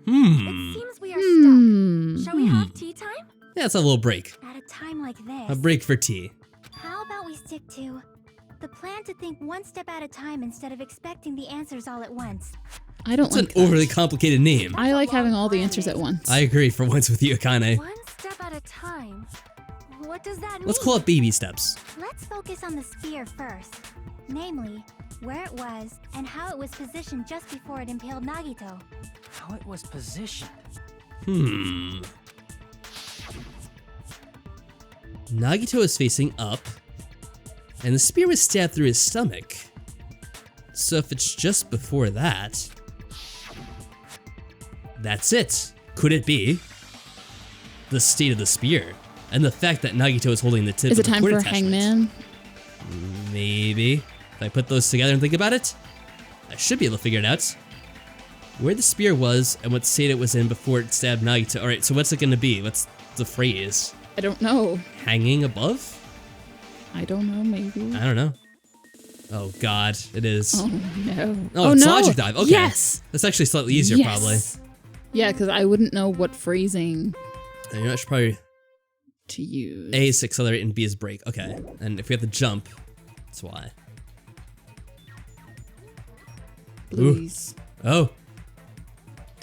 It seems we are stuck. Shall we have tea time? Yeah, it's a little break. At a time like this, A break for tea. how about we stick to the plan to think one step at a time instead of expecting the answers all at once? I don't It's like an that. overly complicated name. I like having all the answers at once. I agree for once with you, Akane. One step at a time. What does that mean? Let's call it baby steps. Let's focus on the spear first. Namely, where it was and how it was positioned just before it impaled Nagito. How it was positioned. Nagito is facing up, and the spear was stabbed through his stomach. So if it's just before that, that's it. Could it be the state of the spear and the fact that Nagito is holding the tip Is of it the time cord for a attachment? hangman? Maybe. If I put those together and think about it, I should be able to figure it out. Where the spear was and what state it was in before it stabbed Nagito. Alright, so what's it gonna be? What's the phrase? I don't know. Hanging above? I don't know, maybe. I don't know. Oh god, it is. Oh no. Oh, it's no. logic dive. Okay. Yes. That's actually slightly easier, Yes. probably. Yeah, because I wouldn't know what phrasing You know, I should probably to use. A is accelerate and B is brake. Okay. And if we have to jump, that's why. Blues. Oh.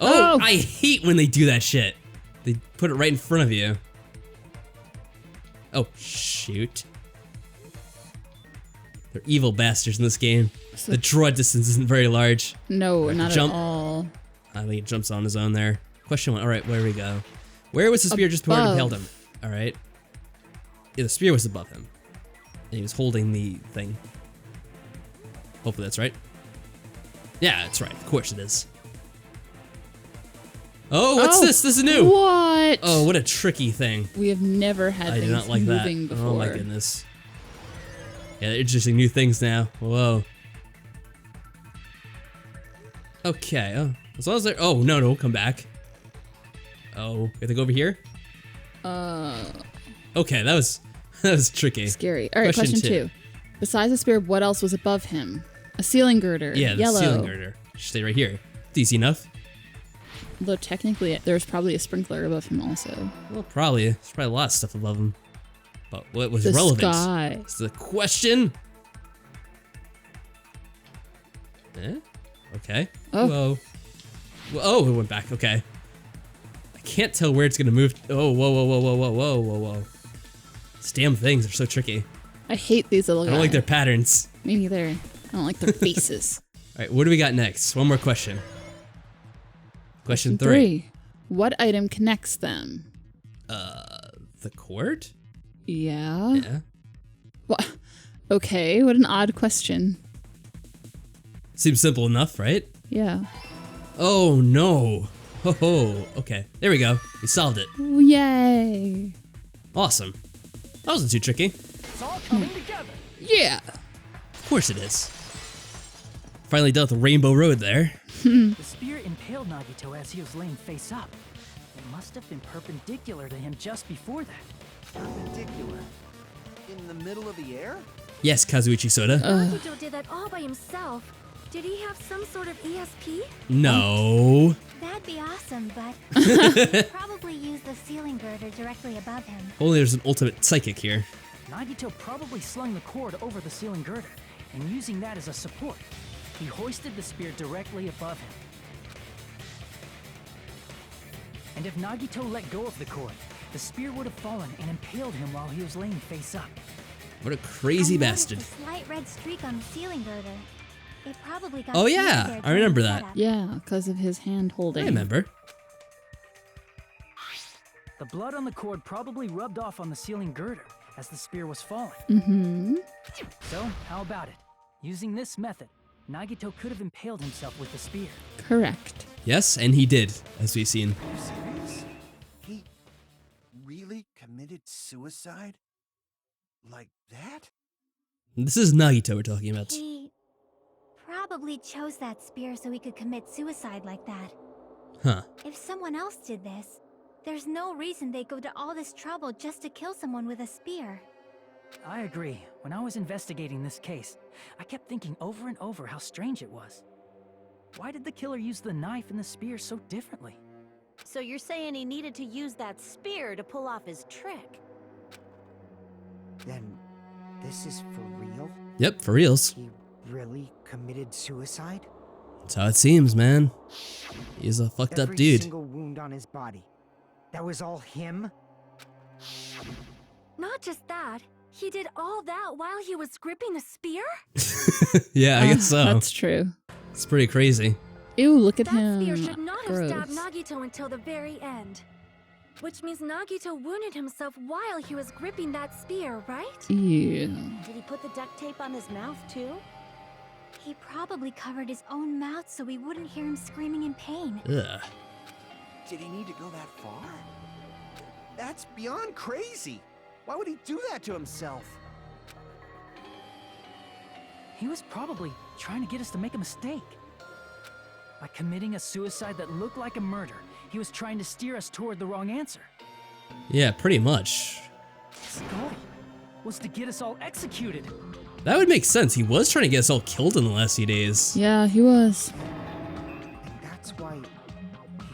Oh, I hate when they do that shit. They put it right in front of you. Oh, shoot. They're evil bastards in this game. The draw distance isn't very large. No, not jump. at all. I think he jumps on his own there. Question 1. Alright, where do we go? Where was the spear just before it impaled him? Alright. Yeah, the spear was above him. And he was holding the thing. Hopefully that's right. Yeah, that's right. Of course it is. Oh, what's this? This is new. What? Oh, what a tricky thing. We have never had I things did not like that. moving before. Oh my goodness. Yeah, they're introducing new things now. Whoa. Okay, as long as they're... Oh, no, come back. Oh, we have to go over here? Okay, that was tricky. Scary. All right, question 2. Besides the spear, what else was above him? A ceiling girder. Yeah, the yellow. ceiling girder. Should stay right here. It's easy enough. Although technically, there's probably a sprinkler above him also. Well, probably. There's probably a lot of stuff above him. But what was the relevant? Sky. It's the question. Okay. Oh. Whoa. Oh, it went back. Okay. I can't tell where it's gonna move. Oh, whoa. These damn things are so tricky. I hate these little guys. I don't like their patterns. Me neither. I don't like their faces. All right, what do we got next? One more question. Question 3. What item connects them? The cord? Yeah. Yeah. What? Okay, what an odd question. Seems simple enough, right? Yeah. Oh no. Oh, okay. There we go. We solved it. Ooh, yay. Awesome. That wasn't too tricky. It's all coming together. Yeah. Of course it is. Finally dealt with the Rainbow Road there. The spear impaled Nagito as he was laying face up. It must have been perpendicular to him just before that. Perpendicular. In the middle of the air? Yes, Kazuichi Soda. Nagito did that all by himself. Did he have some sort of ESP? No. That'd be awesome, but probably use the ceiling girder directly above him. Only there's an ultimate psychic here. Nagito probably slung the cord over the ceiling girder, and using that as a support, he hoisted the spear directly above him. And if Nagito let go of the cord, the spear would have fallen and impaled him while he was laying face up. What a crazy I bastard. noticed a slight red streak on the ceiling girder. It probably got Oh seared yeah, there I during remember the that. setup. Yeah, because of his hand holding. I remember. The blood on the cord probably rubbed off on the ceiling girder as the spear was falling. Mm-hmm. So, how about it? Using this method, Nagito could have impaled himself with the spear. Correct. Yes, and he did, as we've seen. Are you serious? He really committed suicide? Like that? This is Nagito we're talking about. He probably chose that spear so he could commit suicide like that. Huh. If someone else did this, there's no reason they'd go to all this trouble just to kill someone with a spear. I agree. When I was investigating this case, I kept thinking over and over how strange it was. Why did the killer use the knife and the spear so differently? So you're saying he needed to use that spear to pull off his trick? Then this is for real? Yep, for reals. He really committed suicide? That's how it seems, man. He's a fucked up Every dude. single wound on his body. That was all him? Not just that, he did all that while he was gripping the spear? Yeah, I guess so. That's true. It's pretty crazy. Ew, look at That him. spear should not have Gross. stabbed Nagito until the very end. Which means Nagito wounded himself while he was gripping that spear, right? Ew. Did he put the duct tape on his mouth too? He probably covered his own mouth so we wouldn't hear him screaming in pain. Ugh. Did he need to go that far? That's beyond crazy. Why would he do that to himself? He was probably trying to get us to make a mistake. By committing a suicide that looked like a murder, he was trying to steer us toward the wrong answer. Yeah, pretty much. His goal was to get us all executed. That would make sense. He was trying to get us all killed in the last few days. Yeah, he was. And that's why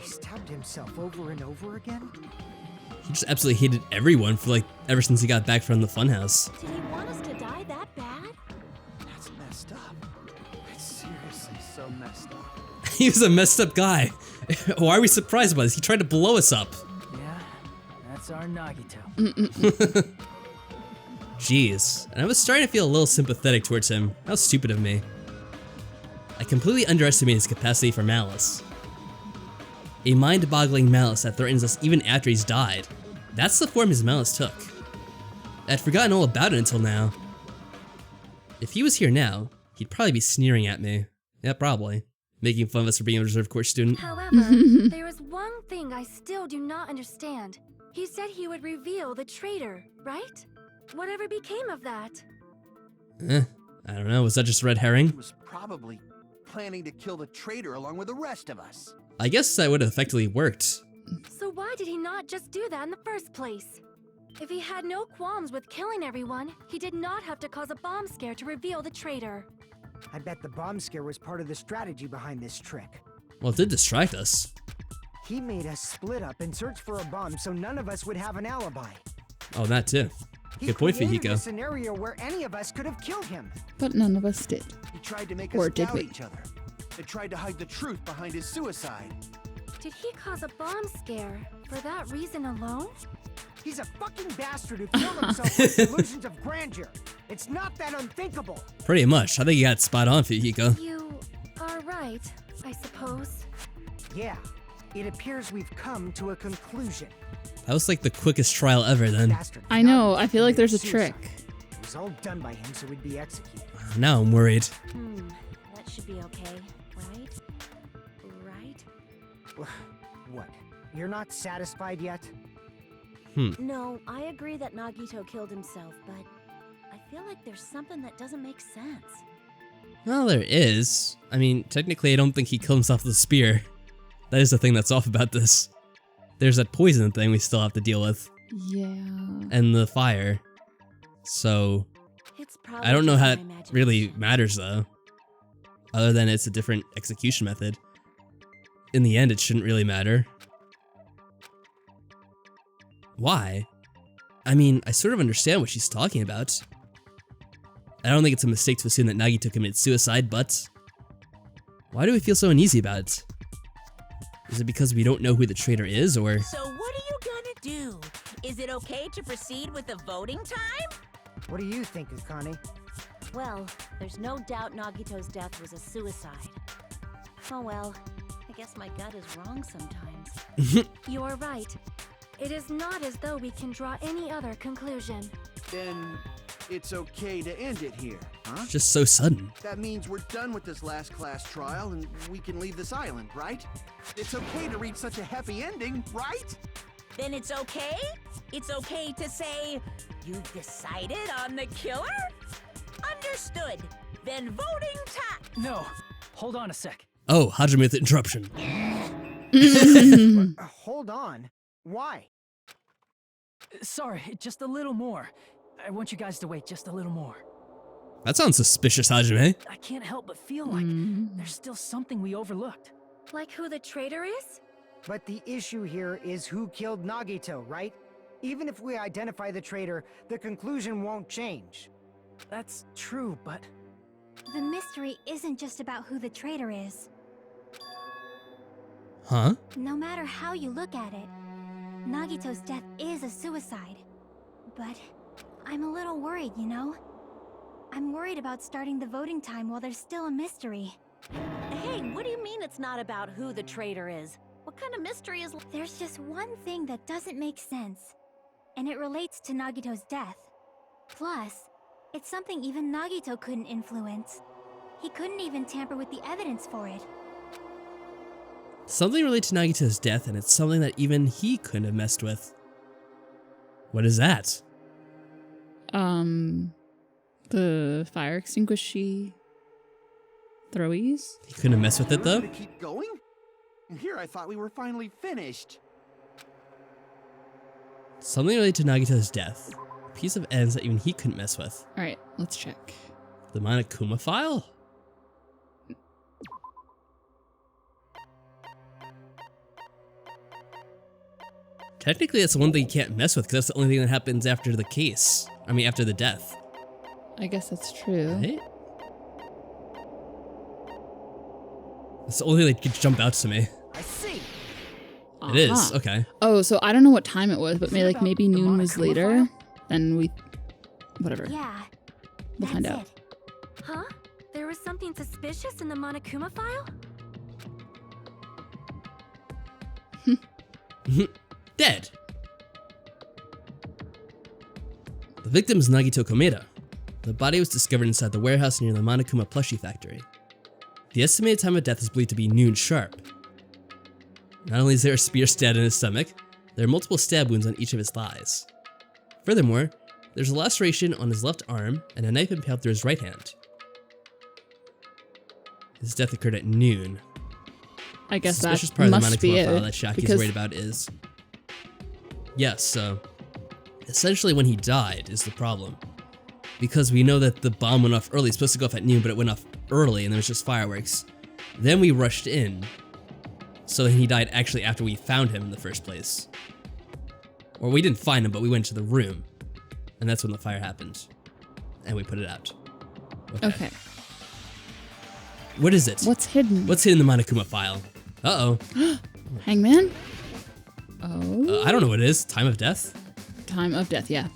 he stabbed himself over and over again? He just absolutely hated everyone for like ever since he got back from the funhouse. Did he want us to die that bad? That's messed up. It's seriously so messed up. He was a messed up guy. Why are we surprised by this? He tried to blow us up. Yeah, That's our Nagito. Jeez, and I was starting to feel a little sympathetic towards him. How stupid of me. I completely underestimated his capacity for malice. A mind-boggling malice that threatens us even after he's died. That's the form his malice took. I'd forgotten all about it until now. If he was here now, he'd probably be sneering at me. Yeah, probably. Making fun of us for being a reserve course student. However, there is one thing I still do not understand. He said he would reveal the traitor, right? Whatever became of that? I don't know, was that just red herring? He was probably planning to kill the traitor along with the rest of us. I guess that would have effectively worked. So why did he not just do that in the first place? If he had no qualms with killing everyone, he did not have to cause a bomb scare to reveal the traitor. I bet the bomb scare was part of the strategy behind this trick. Well, it did distract us. He made us split up and search for a bomb so none of us would have an alibi. Oh, that too. Good point, He created a Fihiko. scenario where any of us could have killed him. But none of us did. He tried to make Or us did doubt we? each other. They tried to hide the truth behind his suicide. Did he cause a bomb scare for that reason alone? He's a fucking bastard who killed himself with delusions of grandeur. It's not that unthinkable. Pretty much. I think you got spot on, Fihiko. You are right, I suppose. Yeah, it appears we've come to a conclusion. That was like the quickest trial ever then. Bastard I know, not I feel like there's a committed trick. suicide. It was all done by him so we'd be executed. Now I'm worried. That should be okay, right? Right? What? You're not satisfied yet? No, I agree that Nagito killed himself, but I feel like there's something that doesn't make sense. Well, there is. I mean, technically I don't think he killed himself with a spear. That is the thing that's off about this. There's that poison thing we still have to deal with. Yeah. And the fire. So, It's probably I don't know just how my it imagination. really matters though. Other than it's a different execution method. In the end, it shouldn't really matter. Why? I mean, I sort of understand what she's talking about. I don't think it's a mistake to assume that Nagito committed suicide, but why do we feel so uneasy about it? Is it because we don't know who the traitor is, or? So what are you gonna do? Is it okay to proceed with the voting time? What do you think, Akane? Well, there's no doubt Nagito's death was a suicide. Oh well, I guess my gut is wrong sometimes. You are right. It is not as though we can draw any other conclusion. Then it's okay to end it here, huh? Just so sudden. That means we're done with this last class trial and we can leave this island, right? It's okay to reach such a happy ending, right? Then it's okay? It's okay to say, you've decided on the killer? Understood. Then voting time. No, hold on a sec. Oh, Hajime with the interruption. Hold on. Why? Sorry, just a little more. I want you guys to wait just a little more. That sounds suspicious, Hajime. I can't help but feel like there's still something we overlooked. Like who the traitor is? But the issue here is who killed Nagito, right? Even if we identify the traitor, the conclusion won't change. That's true, but The mystery isn't just about who the traitor is. Huh? No matter how you look at it, Nagito's death is a suicide. But I'm a little worried, you know? I'm worried about starting the voting time while there's still a mystery. Hey, what do you mean it's not about who the traitor is? What kind of mystery is... There's just one thing that doesn't make sense, and it relates to Nagito's death. Plus, it's something even Nagito couldn't influence. He couldn't even tamper with the evidence for it. Something related to Nagito's death, and it's something that even he couldn't have messed with. What is that? The fire extinguishy throwies? He couldn't have messed with it though? To keep going? Here I thought we were finally finished. Something related to Nagito's death. A piece of ends that even he couldn't mess with. Alright, let's check. The Monokuma file? Technically, that's the one thing you can't mess with, because that's the only thing that happens after the case. I mean, after the death. I guess that's true. Right? That's the only thing that could jump out to me. I see. And It is, okay. Oh, so I don't know what time it was, but Is it about maybe the noon was Monokuma later. file? Then we, whatever. Yeah. We'll find that's out. it. Huh? There was something suspicious in the Monokuma file? Dead. The victim is Nagito Komeda. The body was discovered inside the warehouse near the Monokuma plushie factory. The estimated time of death is believed to be noon sharp. Not only is there a spear stabbed in his stomach, there are multiple stab wounds on each of his thighs. Furthermore, there's a laceration on his left arm and a knife impaled through his right hand. His death occurred at noon. I guess The suspicious that part of the must be Monokuma file it. that Shaki's because worried about is... Yes, so... Essentially when he died is the problem. Because we know that the bomb went off early. It's supposed to go off at noon, but it went off early and there was just fireworks. Then we rushed in. So then he died actually after we found him in the first place. Or we didn't find him, but we went to the room. And that's when the fire happened. And we put it out. Okay. What is it? What's hidden? What's hidden in the Monokuma file? Uh-oh. Hangman? Oh. I don't know what it is. Time of death? Time of death, yeah.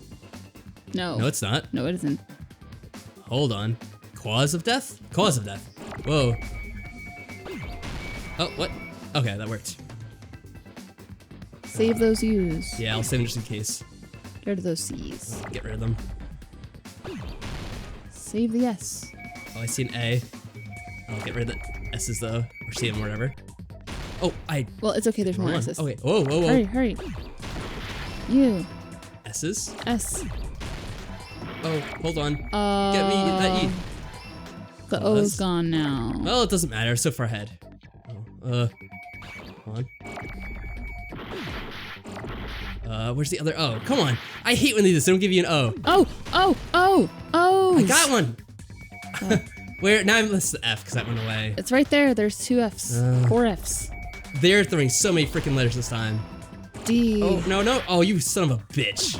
No. No, it's not. No, it isn't. Hold on. Cause of death? Cause of death. Whoa. Oh, what? Okay, that worked. Save those U's. Yeah, I'll save them just in case. Get rid of those C's. Get rid of them. Save the S. Oh, I see an A. I'll get rid of the S's though, or C them, or whatever. Oh, Well, it's okay. There's more wrong one. S's. Okay. Whoa, whoa, whoa. Hurry, hurry. U. S's? S. Oh, hold on. Get me that E. The Oh, O's that's- gone now. Well, it doesn't matter. It's so far ahead. Oh, hold on. Where's the other O? Come on. I hate when they just don't give you an O. Oh. I got one. Where? Now I'm listing the F because that went away. It's right there. There's 2 F's. 4 F's. They're throwing so many freaking letters this time. D. Oh, no. Oh, you son of a bitch.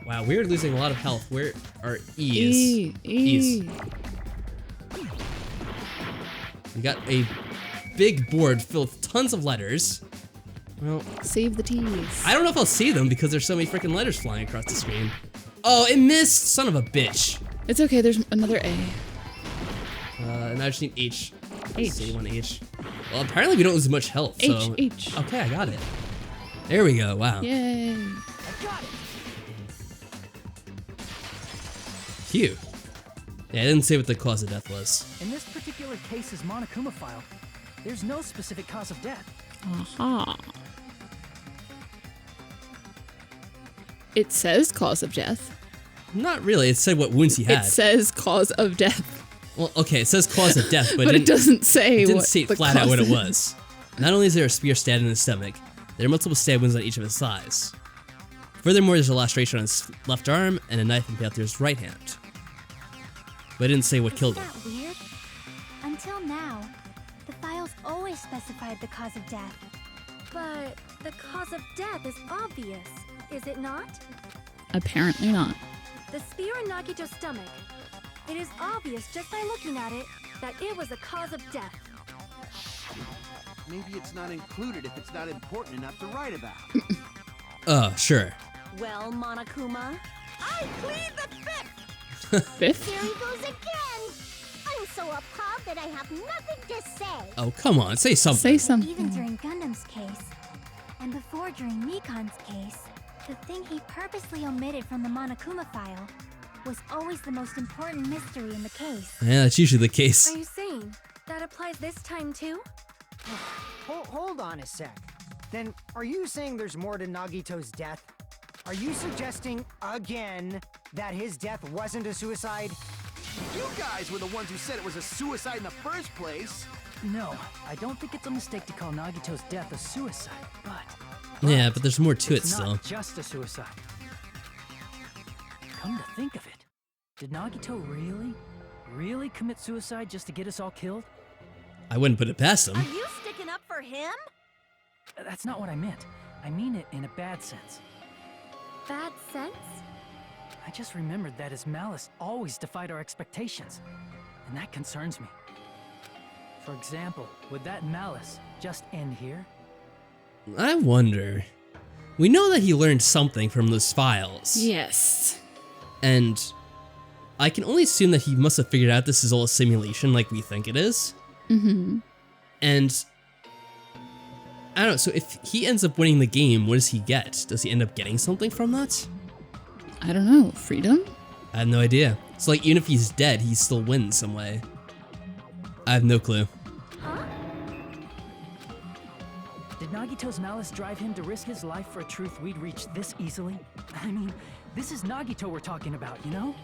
Wow, we're losing a lot of health. Where are E's? E's. We got a big board filled with tons of letters. Well, Save the T's. I don't know if I'll see them because there's so many freaking letters flying across the screen. Oh, it missed! Son of a bitch. It's okay. There's another A. And I just need H. H. See one H. Well, apparently we don't lose much health. So... H. Okay, I got it. There we go. Wow. Yay. I got it. Phew. Yeah, I didn't say what the cause of death was. In this particular case's Monokuma file, there's no specific cause of death. Aha. It says cause of death. Not really. It said what wounds he had. It says cause of death. Well, okay, it says cause of death, but, But it doesn't say it didn't what say the flat out what it cause was. Not only is there a spear stabbed in his stomach, there are multiple stab wounds on each of his thighs. Furthermore, there's a laceration on his left arm and a knife impaled through his right hand. But it didn't say what killed him. Isn't that weird? Until now, the files always specified the cause of death. But the cause of death is obvious, is it not? Apparently not. The spear in Nagito's stomach. It is obvious just by looking at it that it was the cause of death. Maybe it's not included if it's not important enough to write about. Sure. Well, Monokuma, I plead the fifth. Fifth? Here he goes again. I'm so appalled that I have nothing to say. Oh, come on, say something. Say something. Even during Gundam's case, and before during Mikan's case, the thing he purposely omitted from the Monokuma file was always the most important mystery in the case. Yeah, that's usually the case. Are you saying that applies this time too? Hold on a sec. Then, are you saying there's more to Nagito's death? Are you suggesting, again, that his death wasn't a suicide? You guys were the ones who said it was a suicide in the first place. No, I don't think it's a mistake to call Nagito's death a suicide, but Yeah, but there's more to it it's still. not just a suicide. Come to think of it, did Nagito really commit suicide just to get us all killed? I wouldn't put it past him. Are you sticking up for him? That's not what I meant. I mean it in a bad sense. Bad sense? I just remembered that his malice always defied our expectations, and that concerns me. For example, would that malice just end here? I wonder. We know that he learned something from those files. Yes. And I can only assume that he must have figured out this is all a simulation like we think it is. Mm-hmm. And I don't know, so if he ends up winning the game, what does he get? Does he end up getting something from that? I don't know. Freedom? I have no idea. So like, even if he's dead, he still wins some way. I have no clue. Did Nagito's malice drive him to risk his life for a truth we'd reach this easily? I mean, this is Nagito we're talking about, you know?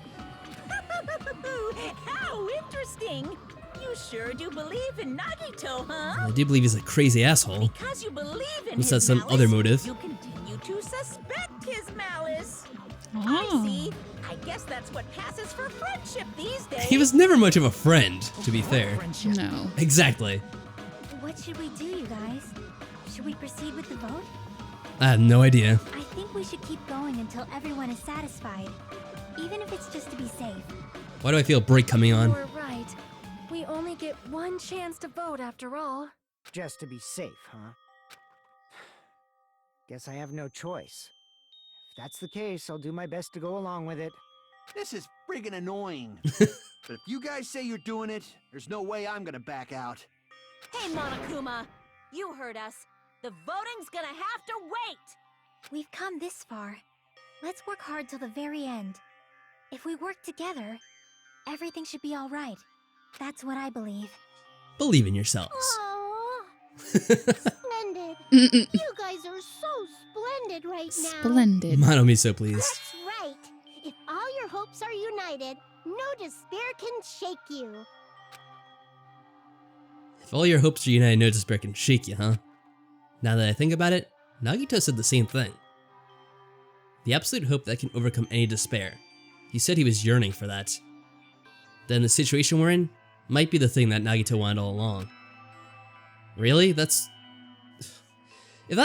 How interesting! You sure do believe in Nagito, huh? I do believe he's a crazy asshole. Because you believe in Must his have some malice, other motive. you continue to suspect his malice. Oh. I see. I guess that's what passes for friendship these days. He was never much of a friend, to be fair. Friendship. No. Exactly. What should we do, you guys? Should we proceed with the vote? I have no idea. I think we should keep going until everyone is satisfied, even if it's just to be safe. Why do I feel a break coming on? You're right. We only get one chance to vote after all. Just to be safe, huh? Guess I have no choice. If that's the case, I'll do my best to go along with it. This is friggin' annoying. But if you guys say you're doing it, there's no way I'm gonna back out. Hey, Monokuma, you heard us. The voting's gonna have to wait. We've come this far. Let's work hard till the very end. If we work together, everything should be all right. That's what I believe. Believe in yourselves. Aww. Splendid. You guys are so splendid right now. Splendid. Mono so pleased. That's right. If all your hopes are united, no despair can shake you. If all your hopes are united, no despair can shake you, huh? Now that I think about it, Nagito said the same thing. The absolute hope that can overcome any despair. He said he was yearning for that. Then the situation we're in might be the thing that Nagito wanted all along. Really? If that's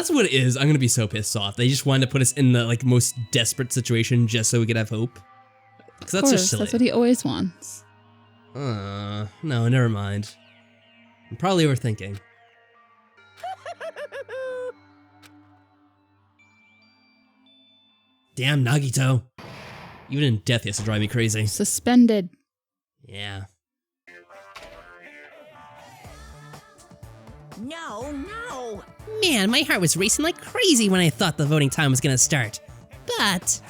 what it is, I'm gonna be so pissed off. They just wanted to put us in the like most desperate situation just so we could have hope. Because that's just silly. That's what he always wants. No, never mind. I'm probably overthinking. Damn Nagito. Even in death he has to drive me crazy. Suspended. Yeah. No. Man, my heart was racing like crazy when I thought the voting time was gonna start. But,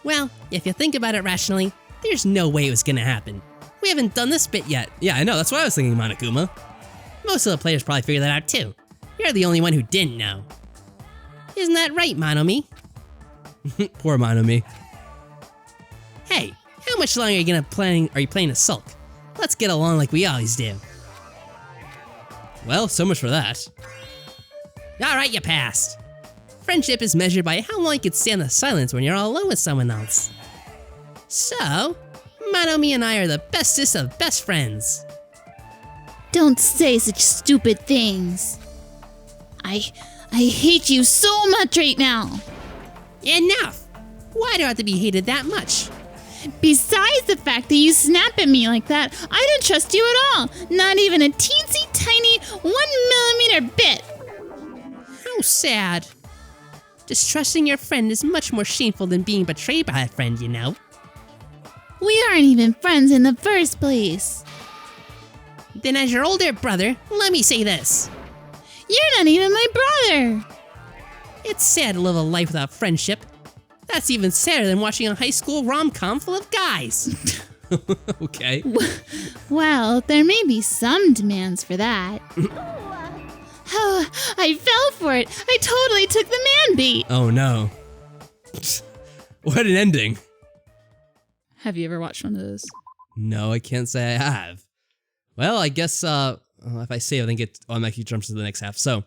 well, if you think about it rationally, there's no way it was gonna happen. We haven't done this bit yet. Yeah, I know, that's what I was thinking, Monokuma. Most of the players probably figured that out too. You're the only one who didn't know. Isn't that right, Monomi? Poor Monomi. Hey, how much longer are you playing to sulk? Let's get along like we always do. Well, so much for that. Alright, you passed. Friendship is measured by how long you can stand the silence when you're all alone with someone else. So, Monomi and I are the bestest of best friends. Don't say such stupid things. I hate you so much right now. Enough! Why do I have to be hated that much? Besides the fact that you snap at me like that, I don't trust you at all. Not even a teensy tiny 1 millimeter bit. How sad. Distrusting your friend is much more shameful than being betrayed by a friend, you know. We aren't even friends in the first place. Then as your older brother, let me say this. You're not even my brother. It's sad to live a life without friendship. That's even sadder than watching a high school rom-com full of guys. Okay. Well, there may be some demands for that. Oh, I fell for it. I totally took the man bait. Oh no. What an ending. Have you ever watched one of those? No, I can't say I have. Well, I guess if I save, I think it automatically jumps to the next half. So,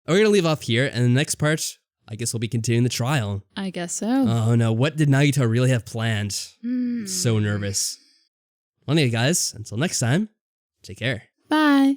we're gonna leave off here, and the next part, I guess we'll be continuing the trial. I guess so. Oh no, what did Nagito really have planned? So nervous. Well, anyway, guys, until next time, take care. Bye.